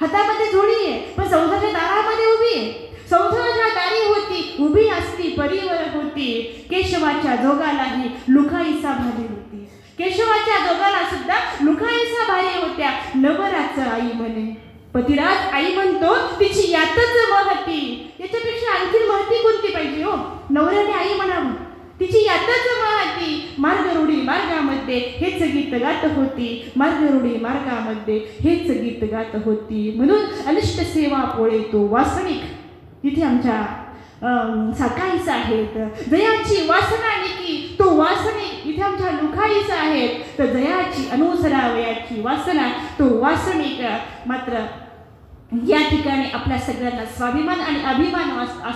हातामध्ये झोळी आहे पण संसाराच्या दारामध्ये उभी आहे. संसाराच्या दारी होती उभी असती, परीवर होती. केशवाच्या जोगालाही लुखाईसा भारी होती. केशवाच्या जोगाला सुद्धा लुखाईसा भारी होत्या. नवराचं आई म्हणे. पतिराज आई म्हणतो तिची यातच महती. याच्यापेक्षा आणखी महती कोणती पाहिजे हो? नवऱ्याने आई म्हणावं, तिची यातच महती. मार्गरूढी मार्गामध्ये हेच गीत गात होती, मार्गरूढी मार्गामध्ये हेच गीत गात होती. म्हणून अनिष्ट सेवा पोळे तो वासनिक, जिथे आमच्या साकाईचा आहेत. जयाची वासना निकी तो वासनिक, इथे आमच्या लुखाईचा आहेत. तर जयाची अनुसरावयाची वासना तो वासनिक. मात्र या ठिकाणी आपल्या सगळ्यांना स्वाभिमान आणि अभिमान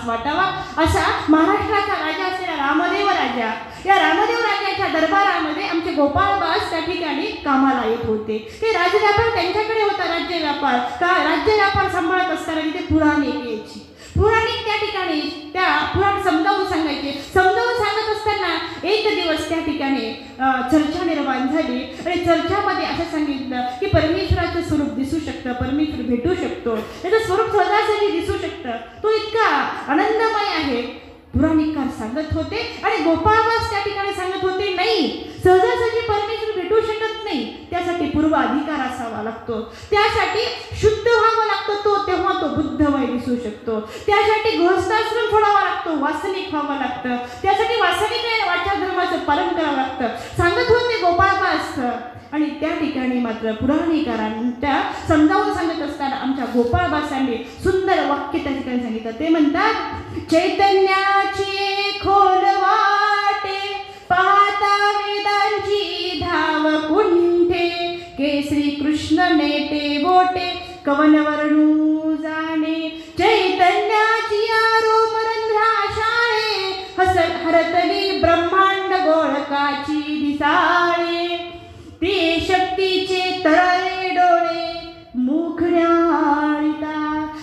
वाटावा असा महाराष्ट्राचा राजा असलेला रामदेव राजा, या रामदेव राजाच्या दरबारामध्ये आमचे गोपाळबास त्या ठिकाणी कामाला येत होते. ते राज्यव्यापार त्यांच्याकडे होता. राज्य व्यापार का राज्य व्यापार सांभाळत असताना तिथे पुराणिक यायची. पुराणिक त्या ठिकाणी त्या पुराण समजावून सांगायचे. समजावून सांगत असताना एक दिवस त्या ठिकाणी चर्चा निर्माण झाली आणि चर्चामध्ये असं सांगितलं की परमेश्वराचं स्वरूप दिसू शकतं, परमेश्वर भेटू शकतो, त्याचं स्वरूप सहजासहजी दिसू शकतं, तो इतका आनंदमय आहे. पुराणिककार सांगत होते आणि गोपाळबास त्या ठिकाणी सांगत होते नाही, सहजासहजी परमेश्वर अधिकार असावा लागतो, त्यासाठी शुद्ध व्हावा लागतो तो, तेव्हा तो बुद्धमय दिसू शकतो. त्यासाठी गृहस्थाश्रम सोडावा लागतो, वासनिक व्हावं लागतं. त्यासाठी वासनिक आचारधर्माचं पालन करावं लागतं सांगत होते गोपाळबास. आणि त्या ठिकाणी मात्र पुराणिकारांच्या समजावून सांगत असताना आमच्या गोपाळबासांनी सुंदर वाक्य त्या ठिकाणी सांगितलं. ते म्हणतात, चैतन्याची खोल वाटे पाहता वेदांची धाव कुंठे, केसरी कृष्ण नेटे बोटे कवन वर्णू जाणे, चैतन्याची रोमरंध्राशाळे हरतली ब्रह्मांड गोळकाची दिसाळे, ते शक्तीचे तरळे डोळे मुखड्याळीता.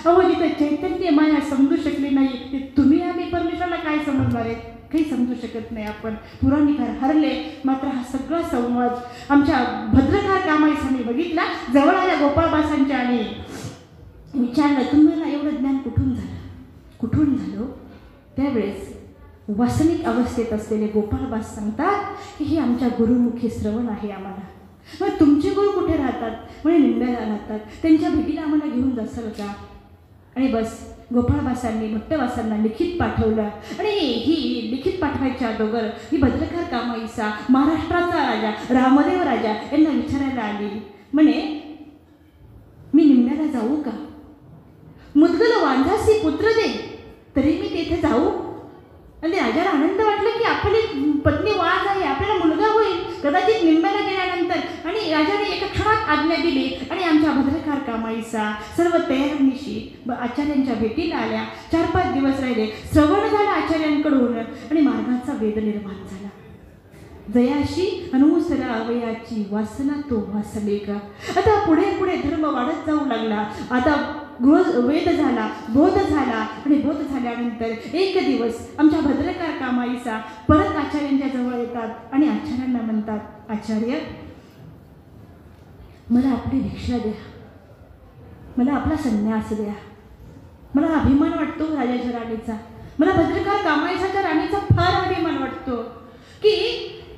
अहो जिथे चैतन्य माया समजू शकली नाही, ते तुम्ही आम्ही परमेश्वराला काय समजणार आहे? काही समजू शकत नाही आपण. पुराणिकार हरले. मात्र हा सगळा संवाद आमच्या भद्रकार कामाईसांनी बघितला. जवळ आल्या गोपाळबासांच्या आणि विचारलं, तुम्हाला एवढं ज्ञान कुठून झालं? कुठून झालं? त्यावेळेस वासनिक अवस्थेत असलेले गोपाळबास सांगतात की हे आमच्या गुरुमुखी श्रवण आहे आम्हाला. मग तुमचे गुरु कुठे राहतात? म्हणजे निंब्याला राहतात. त्यांच्या भेटीला आम्हाला घेऊन जासाल का? आणि बस गोपाळबासांनी भट्टबासांना लिखित पाठवलं. आणि ही लिखित पाठवायच्या अगोदर ही भद्रकार कामाईसा महाराष्ट्राचा राजा रामदेव राजा यांना विचारायला आली. म्हणे, मी निंब्याला जाऊ का? मुद्गल वांझासी पुत्र दे तरी मी तेथे जाऊ? आणि राजाला आनंद वाटला की आपली पत्नी वाज आहे, आपल्याला मुलगा होईल कदाचित निंब्याला गेल्यानंतर. आणि राजाने एका क्षणात आज्ञा दिली आणि आमच्या भद्रकार कामाईसा सर्व तयारीनिशी आचार्यांच्या भेटीला आल्या. 4-5 दिवस राहिले. श्रवण झालं आचार्यांकडून आणि मार्गाचा वेद निर्माण झाला. जयाशी अनुसरा अवयाची वासना तो वासले का. आता पुढे पुढे धर्म वाढत जाऊ लागला. आता वेद झाला, बोध झाला. आणि बोध झाल्यानंतर एक दिवस आमच्या भद्रकार कामाईसा परत आचार्यांच्या जवळ येतात आणि आचार्यांना म्हणतात, आचार्य मला आपली भिक्षा द्या, मला आपला संन्यास द्या. मला अभिमान वाटतो राजाच्या राणीचा, मला भद्रकार कामाईसाच्या राणीचा फार अभिमान वाटतो की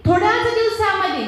थोड्याच दिवसामध्ये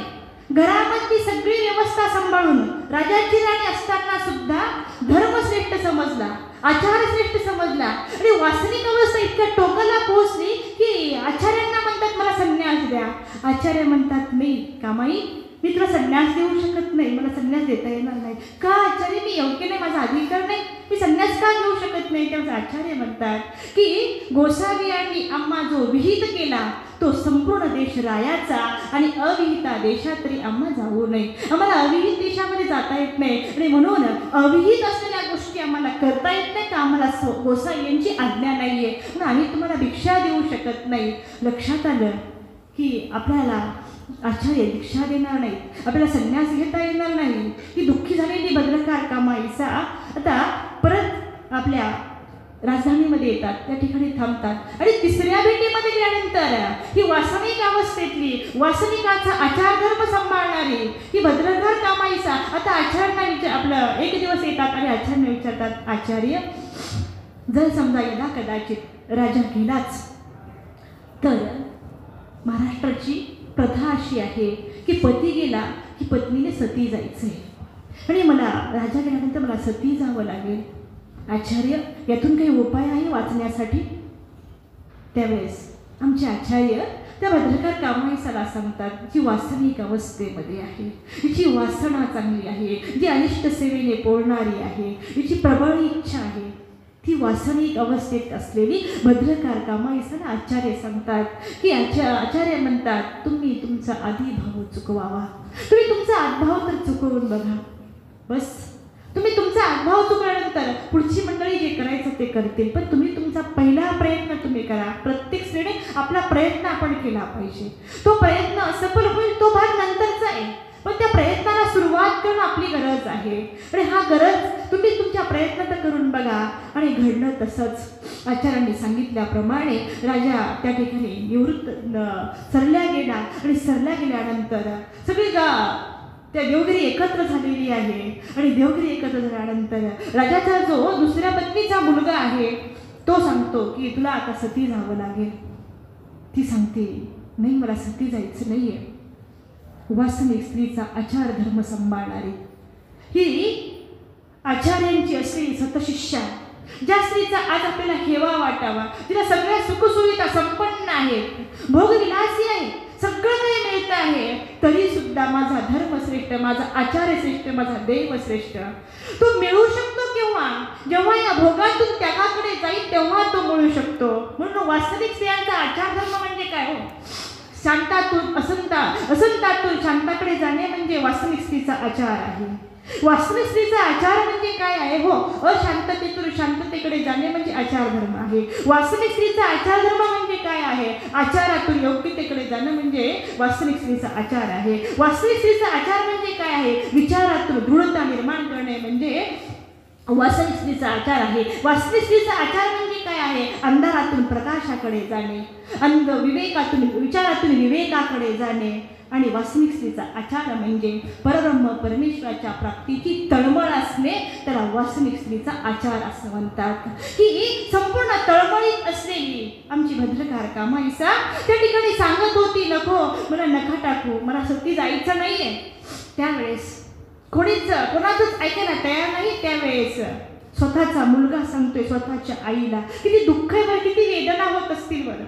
घरामधली सगळी व्यवस्था सांभाळून राजाची राणी असताना सुद्धा धर्मश्रेष्ठ समजला, आचारश्रेष्ठ समजला. आणि वासनिक अवस्था इतक्या टोकाला पोहोचली की आचार्यांना म्हणतात मला संन्यास द्या. आचार्य म्हणतात, नाही कामाई, मी तुला संन्यास देऊ शकत नाही, मला संन्यास देता येणार नाही. का आचार्य? मी योग्य नाही, माझा अधिकार नाही, मी संन्यास का घेऊ शकत नाही? तेव्हा आचार्य म्हणतात की गोसावी यांनी आम्हा जो विहित केला तो संपूर्ण देश रायाचा आणि अविहिता देशात तरी आम्हा जाऊ नये. आम्हाला अविहित देशामध्ये जाता येत नाही आणि म्हणून अविहित असलेल्या गोष्टी आम्हाला करता येत नाही का आम्हाला गोसावी यांची आज्ञा नाही आहे, म्हणून आम्ही तुम्हाला भिक्षा देऊ शकत नाही. लक्षात आलं की आपल्याला आचार्य दीक्षा देणार नाही, आपल्याला संन्यास घेता येणार नाही. ही दुःखी झालेली भद्रकार कामाईसा आता परत आपल्या राजधानीमध्ये येतात, त्या ठिकाणी थांबतात. आणि तिसऱ्या भेटीमध्ये गेल्यानंतर ही वासनिक अवस्थेतली वासनिकाचा आचारधर्म सांभाळणारी ही भद्रकार कामाईसा आता आचार्यांना आपलं एक दिवस येतात आणि आचार्यांना विचारतात, आचार्य जर समजा यदा कदाचित राजा गेलाच तर महाराष्ट्राची प्रथा अशी आहे की पती गेला की पत्नीने सती जायचं आहे आणि मला राजा गेल्यानंतर मला सती जावं लागेल. आचार्य यातून काही उपाय आहे वाचण्यासाठी? त्यावेळेस आमचे आचार्य त्या भद्रकार कामाईसाला सांगतात, जी वासनिक अवस्थेमध्ये आहे, हिची वासना चांगली आहे, जी अनिष्ट सेवेने पोळणारी आहे, हिची प्रबळ इच्छा आहे, ती वासनिक अवस्थेत असलेली भद्रकार कामाईसाला आचार्य सांगतात की आचार्य म्हणतात, तुम्ही तुमचा आदिभाव चुकवावा. तुम्ही तुमचा आदभाव तर चुकवून बघा. बस तुम्ही तुमचा आदभाव चुकल्यानंतर पुढची मंडळी जे करायचं ते करतील, पण तुम्ही तुमचा पहिला प्रयत्न तुम्ही करा. प्रत्येक स्त्रीने आपला प्रयत्न आपण केला पाहिजे. तो प्रयत्न असफल होईल तो भाग नंतरचा आहे, पण त्या प्रयत्नाला सुरुवात करणं आपली गरज आहे. आणि हा गरज तुम्ही तुमच्या प्रयत्न तर करून बघा. आणि घडलं तसंच आचार्यांनी सांगितल्याप्रमाणे राजा त्या ठिकाणी निवृत्त सरल्या गेला. आणि सरल्या गेल्यानंतर सगळी त्या देवगिरी एकत्र झालेली आहे. आणि देवगिरी एकत्र झाल्यानंतर राजाचा जो दुसऱ्या पत्नीचा मुलगा आहे तो सांगतो की तुला आता सती जावं लागेल. ती सांगते, नाही मला सती जायचं नाही आहे. वास्तविक स्त्रीचा आचार धर्म सांभाळणारी ही आचार्यांची असलेली सतशिष्या, ज्या स्त्रीचा आज आपल्याला हेवा वाटावा, तिला सगळ्या सुखसुविधा संपन्न आहेत, भोगविलासी आहे, सगळं काही मिळत आहे, तरी सुद्धा माझा धर्म श्रेष्ठ, माझा आचार्य श्रेष्ठ, माझा देव श्रेष्ठ. तो मिळू शकतो केव्हा? जेव्हा या भोगातून त्यागाकडे जाईल तेव्हा तो मिळू शकतो. म्हणून वास्तविक स्त्रियांचा आचार धर्म म्हणजे काय हो? शांतातून असंतातून शांताकडे जाणे म्हणजे वास्तविक स्त्रीचा आचार आहे. वास्तविक स्त्रीचा आचार म्हणजे काय आहे हो? अशांततेतून शांततेकडे जाणे म्हणजे आचार धर्म आहे. वास्तविक स्त्रीचा आचार धर्म म्हणजे काय आहे? आचारातून योग्यतेकडे जाणं म्हणजे वास्तविक स्त्रीचा आचार आहे. वास्तविक स्त्रीचा आचार म्हणजे काय आहे? विचारातून दृढता निर्माण करणे म्हणजे वास्तविक स्त्रीचा आचार आहे. वास्तविक स्त्रीचा आचार म्हणजे काय आहे? अंधारातून प्रकाशाकडे जाणे, विवेकातून विचारातून विवेकाकडे जाणे. आणि वास्तविक स्त्रीचा आचार म्हणजे परब्रह्म परमेश्वराच्या प्राप्तीची तळमळ असणे, त्याला वास्तविक स्त्रीचा आचार असं म्हणतात. ही संपूर्ण तळमळीत असलेली आमची भद्रकार कामाईसा त्या ठिकाणी सांगत होती, नको मला नका टाकू, मला सती जायचं नाहीये. त्यावेळेस कोणाचंच ऐकायला तयार नाही. त्यावेळेस स्वतःचा मुलगा सांगतोय स्वतःच्या आईला, किती दुःख आहे बरं, किती वेदना होत असतील बरं.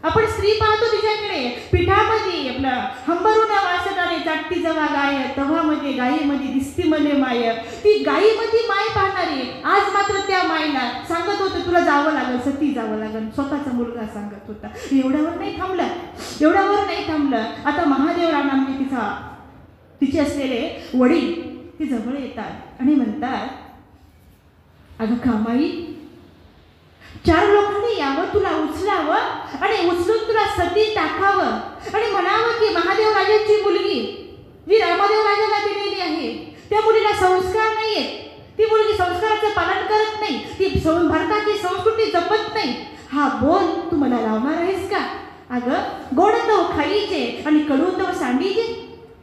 आपण स्त्री पाहतो तिच्याकडे, पिठामध्ये आपलं हंबरून वासणारे जागती जवा गाय, तव्हामध्ये गायीमध्ये दिसती मने माय. ती गायीमध्ये माय पाहणारी आज मात्र त्या मायला सांगत होतं तुला जावं लागेल, सती जावं लागेल. स्वतःचा मुलगा सांगत होता. एवढ्यावर नाही थांबलं. आता महादेवराव नामने तिचे असलेले वडील ती जवळ येतात आणि म्हणतात, अगं कामाई, 4 लोकांनी यावं, तुला उचलावं आणि उचलून तुला सती टाकावं आणि म्हणावं की महादेव राजाची मुलगी जी रामदेव राजाला दिलेली आहे त्या मुलीला संस्कार नाहीये, ती मुलगी संस्काराचं पालन करत नाही, ती भारताची संस्कृती जपत नाही. हा बोल तू मला लावणार आहेस का? अगं गोड तो खाईचे आणि कडू तो सांडीचे.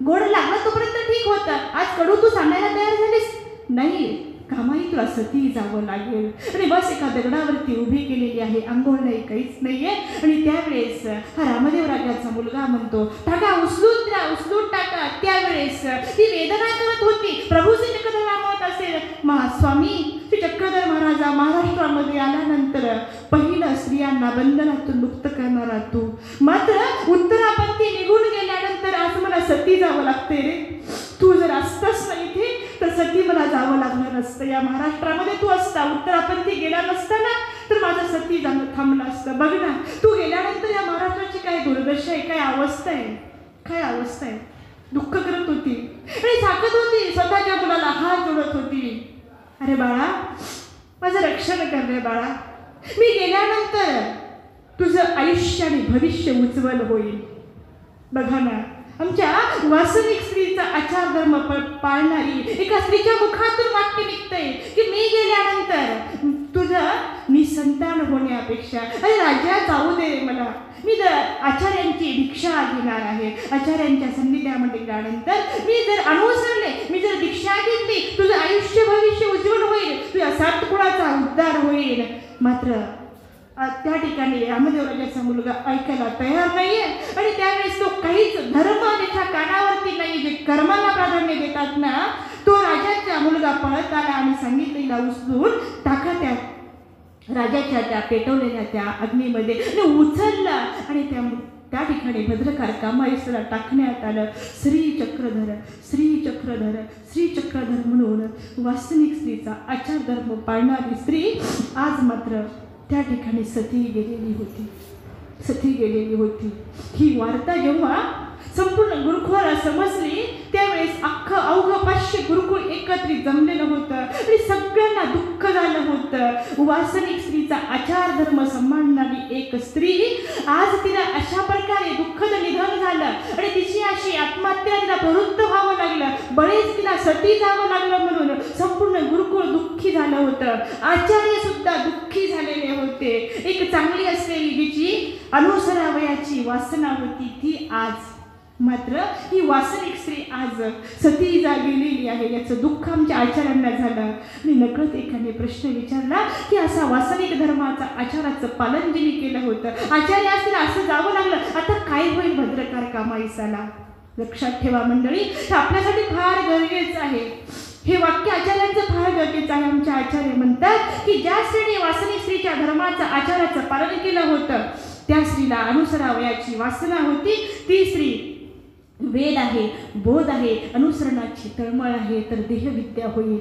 गोड लागलं तोपर्यंत ठीक होतं, आज कडू तू सांडायला तयार झालीस नाही. कामाई तुला सती जावं लागेल. आणि बस एका दगडावरती उभी केलेली आहे, अंघोळ नाही, काहीच नाहीये. आणि त्यावेळेस हा रामदेव राजाचा मुलगा म्हणतो, टाका, उचलून टाका. त्यावेळेस ती वेदना करत होती. प्रभू श्री चक्रधर म्हणत असेल, महास्वामी श्री चक्रधर महाराजा महाराष्ट्रामध्ये आल्यानंतर पहिलं स्त्रियांना बंधनातून मुक्त करणारा तू, मात्र उत्तरापंथी निघून गेल्यानंतर आज मला सती जावं लागते रे. तू जर असतास ना इथे तर सती मला जावं लागलं नसतं. या महाराष्ट्रामध्ये तू असता, उत्तरापंथी गेला नसता ना तर माझं सती जाणं थांबलं असतं. बघ ना, तू गेल्यानंतर या महाराष्ट्राची काय दुर्दशा आहे, काय अवस्था आहे. दुःख करत होती आणि थाकत होती. स्वतःच्या मुलाला हात जोडत होती. अरे बाळा, माझं रक्षण कर रे बाळा. मी गेल्यानंतर तुझं आयुष्य आणि भविष्य उज्ज्वल होईल. बघा ना, आमच्या वास्तविक स्त्रीचा आचार धर्म पाळणारी एका स्त्रीच्या मुखातून वाक्य निघतंय की मी गेल्यानंतर तुझं निसंतान होण्यापेक्षा, अरे राजा जाऊ दे मला, मी जर आचार्यांची दीक्षा घेणार आहे. आचार्यांच्या सन्निध्यामध्ये गेल्यानंतर मी जर अनुसरले, मी जर दीक्षा घेतली, तुझं आयुष्य भविष्य उज्ज्वल होईल, तुझ्या 7 कुळाचा उद्धार होईल. मात्र त्या ठिकाणी रामदेव राजाचा मुलगा ऐकायला तयार नाहीये. आणि त्यावेळेस तो काहीच धर्म त्याच्या कानावरती नाही, जे कर्माला प्राधान्य देतात ना, तो राजाचा मुलगा पळत आला आणि सांगितलेला उचलून टाका त्या राजाच्या त्या पेटवलेल्या त्या अग्नीमध्ये उचलला. आणि त्या ठिकाणी भद्रकार कामाईसला टाकण्यात आलं. श्री चक्रधर म्हणून वास्तविक स्त्रीचा आचार धर्म पाळणारी स्त्री आज मात्र त्या ठिकाणी सती गेलेली होती. ही वार्ता जेव्हा संपूर्ण गुरुकुळाला समजली त्यावेळेस अवघं 500 गुरुकुळ एकत्रित जमलेलं होतं आणि सगळ्यांना दुःख झालं होतं. वास्तविक स्त्रीचा आचार धर्म सांभाळणारी एक स्त्री आज तिला अशा प्रकारे दुःखद निधन झालं आणि तिची अशी आत्महत्या तिला प्रवृत्त व्हावं लागलं, बळेच तिला सती जावं लागलं. म्हणून संपूर्ण गुरुकुळ दुःखी झालं होतं. आचार्य सुद्धा दुःखी झालेले होते. एक चांगली असलेली जिची अनुसरावयाची वासना होती ती आज मात्र ही वास्तविक स्त्री आज सती गेलेली आहे. याचं दुःख आमच्या आचार्यांना झालं. आणि नकळत एकाने प्रश्न विचारला की असा वास्तविक धर्माचा आचाराचं पालन जिने केलं होतं, आचार्य असतील असं जावं लागलं, आता काय होईल भद्रकार कामाईसाला? लक्षात ठेवा मंडळी, हे आपल्यासाठी फार गरजेचं आहे. हे वाक्य आचार्यांचं फार गरजेचं आहे. आमचे आचार्य म्हणतात की ज्या स्त्रीने वासनिक स्त्रीच्या धर्माचं आचाराचं पालन केलं होतं त्या स्त्रीला अनुसरावयाची वासना होती. ती स्त्री वेद आहे, बोध आहे, अनुसरणाची तळमळ आहे तर देहविद्या होईल.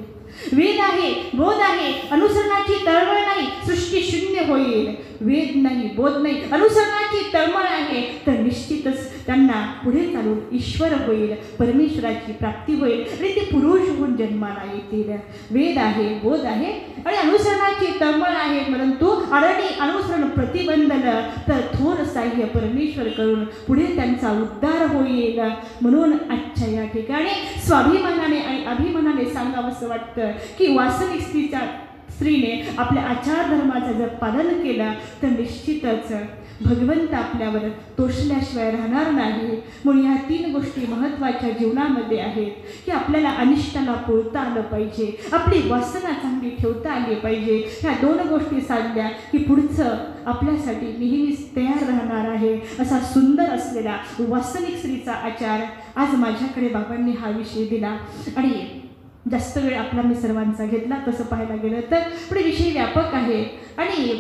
वेद आहे, बोध आहे, अनुसरणाची तळमळ नाही, सृष्टी शून्य होईल. वेद नाही, बोध नाही, अनुसरणाची तळमळ आहे तर निश्चितच त्यांना पुढे चालून ईश्वर होईल, परमेश्वराची प्राप्ती होईल आणि ते पुरुष होऊन जन्माला येतील. वेद आहे, बोध आहे आणि अनुसरणाची तळमळ आहे, परंतु आरणी अनुसरण प्रतिबंधन तर थोर सहाय्य परमेश्वर करून पुढे त्यांचा उद्धार होईल. म्हणून आजच्या या ठिकाणी स्वाभिमानाने आणि अभिमानाने सांगावंसं वाटतं की वास्तविक स्त्रीने आपल्या आचार धर्माचं जर पालन केलं तर निश्चितच भगवंत आपल्यावर तोषल्याशिवाय राहणार नाही. म्हणून या 3 गोष्टी महत्त्वाच्या जीवनामध्ये आहेत की आपल्याला अनिष्टाला पोळता आलं पाहिजे, आपली वासना चांगली ठेवता आली पाहिजे. ह्या 2 गोष्टी साधल्या की पुढचं आपल्यासाठी नेहमीच तयार राहणार आहे. असा सुंदर असलेला वास्तविक स्त्रीचा आचार आज माझ्याकडे बाबांनी हा विषय दिला आणि जास्त वेळ आपला मी सर्वांचा घेतला तसं पाहायला गेलं तर पण विषय व्यापक आहे. आणि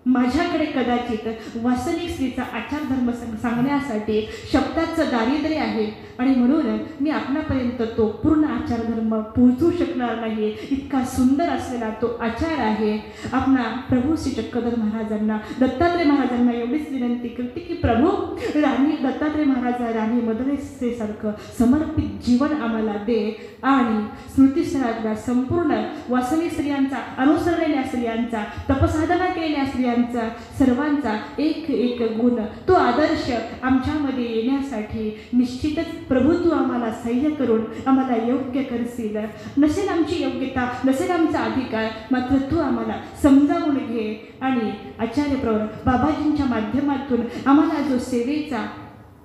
माझ्याकडे कदाचित वास्तविक स्त्रीचा आचार धर्म सांगण्यासाठी शब्दाचं दारिद्र्य आहे आणि म्हणून मी आपणापर्यंत तो पूर्ण आचार धर्म पोहोचू शकणार नाही. इतका सुंदर असलेला तो आचार आहे. आपणा प्रभू श्री चक्रधर महाराजांना, दत्तात्रय महाराजांना एवढीच विनंती करते की प्रभू राणी दत्तात्रय महाराज राणी मदरेसारखं समर्पित जीवन आम्हाला दे आणि स्मृतीस्थळातल्या संपूर्ण वासनिक स्त्रियांचा, अनुसरलेल्या स्त्रियांचा, तपसाधना केलेल्या स्त्रियांचा, सर्वांचा एक एक गुण, तो आदर्श आमच्यामध्ये येण्यासाठी निश्चितच प्रभू तू आम्हाला सहाय्य करून आम्हाला योग्य करशील. नसेल आमची योग्यता, नसेल आमचा अधिकार, मात्र तू आम्हाला समजावून घे आणि आचार्य प्रवर बाबाजींच्या माध्यमातून आम्हाला जो सेवेचा,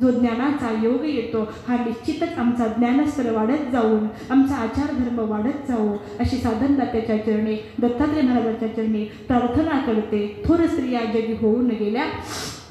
जो ज्ञानाचा योग येतो हा निश्चितच आमचा ज्ञानस्तर वाढत जाऊन आमचा आचार धर्म वाढत जावो अशी साधनदात्याच्या चरणी, दत्तात्रय महाराजांच्या चरणी प्रार्थना करते. थोर स्त्रिया जगी होऊन गेल्या,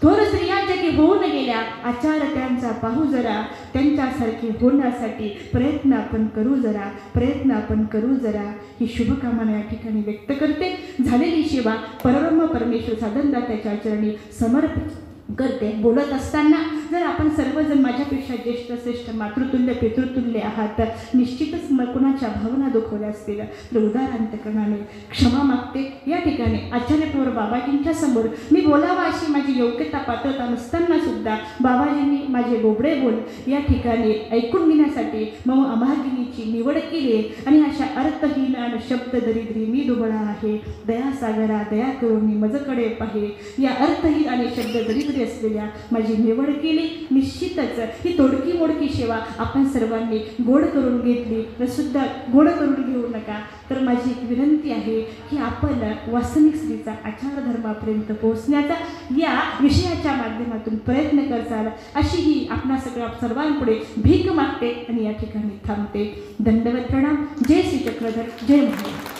थोर स्त्रिया जगी होऊन गेल्या, आचार त्यांचा पाहू जरा, त्यांच्यासारखे होण्यासाठी प्रयत्न आपण करू जरा, प्रयत्न आपण करू जरा. ही शुभकामना या ठिकाणी व्यक्त करते. झालेली सेवा परब्रह्म परमेश्वर साधनदात्याच्या चरणी समर्पित करते. बोलत असताना जर आपण सर्वजण माझ्यापेक्षा ज्येष्ठ श्रेष्ठ मातृतुल्य पितृतुल्य आहात, निश्चितच कुणाच्या भावना दुखवल्या असतील तर उदारांतकरणाने क्षमा मागते. या ठिकाणी आचार्य प्रवर बाबाजींच्या समोर मी बोलावा अशी माझी योग्यता पात्रता नसताना सुद्धा बाबाजींनी माझे बोबडे बोल या ठिकाणी ऐकून घेण्यासाठी मग अभागिनीची निवड केली आणि अशा अर्थहीन आणि शब्द दरिद्री मी दुबळा आहे, दयासागरा दया करून मी मजकडे पाहे, या अर्थहीन आणि शब्द दरिद्री असलेल्या माझी निवड केली. निश्चितच ही तोडकी मोडकी सेवा आपण सर्वांनी गोड करून घेतली तर सुद्धा गोड करून घेऊ नका. तर माझी एक विनंती आहे की आपण वास्तविक स्त्रीचा आचार धर्मापर्यंत पोहोचण्याचा या विषयाच्या माध्यमातून प्रयत्न करसाल अशी ही आपणा सगळ्या सर्वांपुढे भीक मागते आणि या ठिकाणी थांबते. दंडवत प्रणाम. जय श्री चक्रधर, जय महाराज.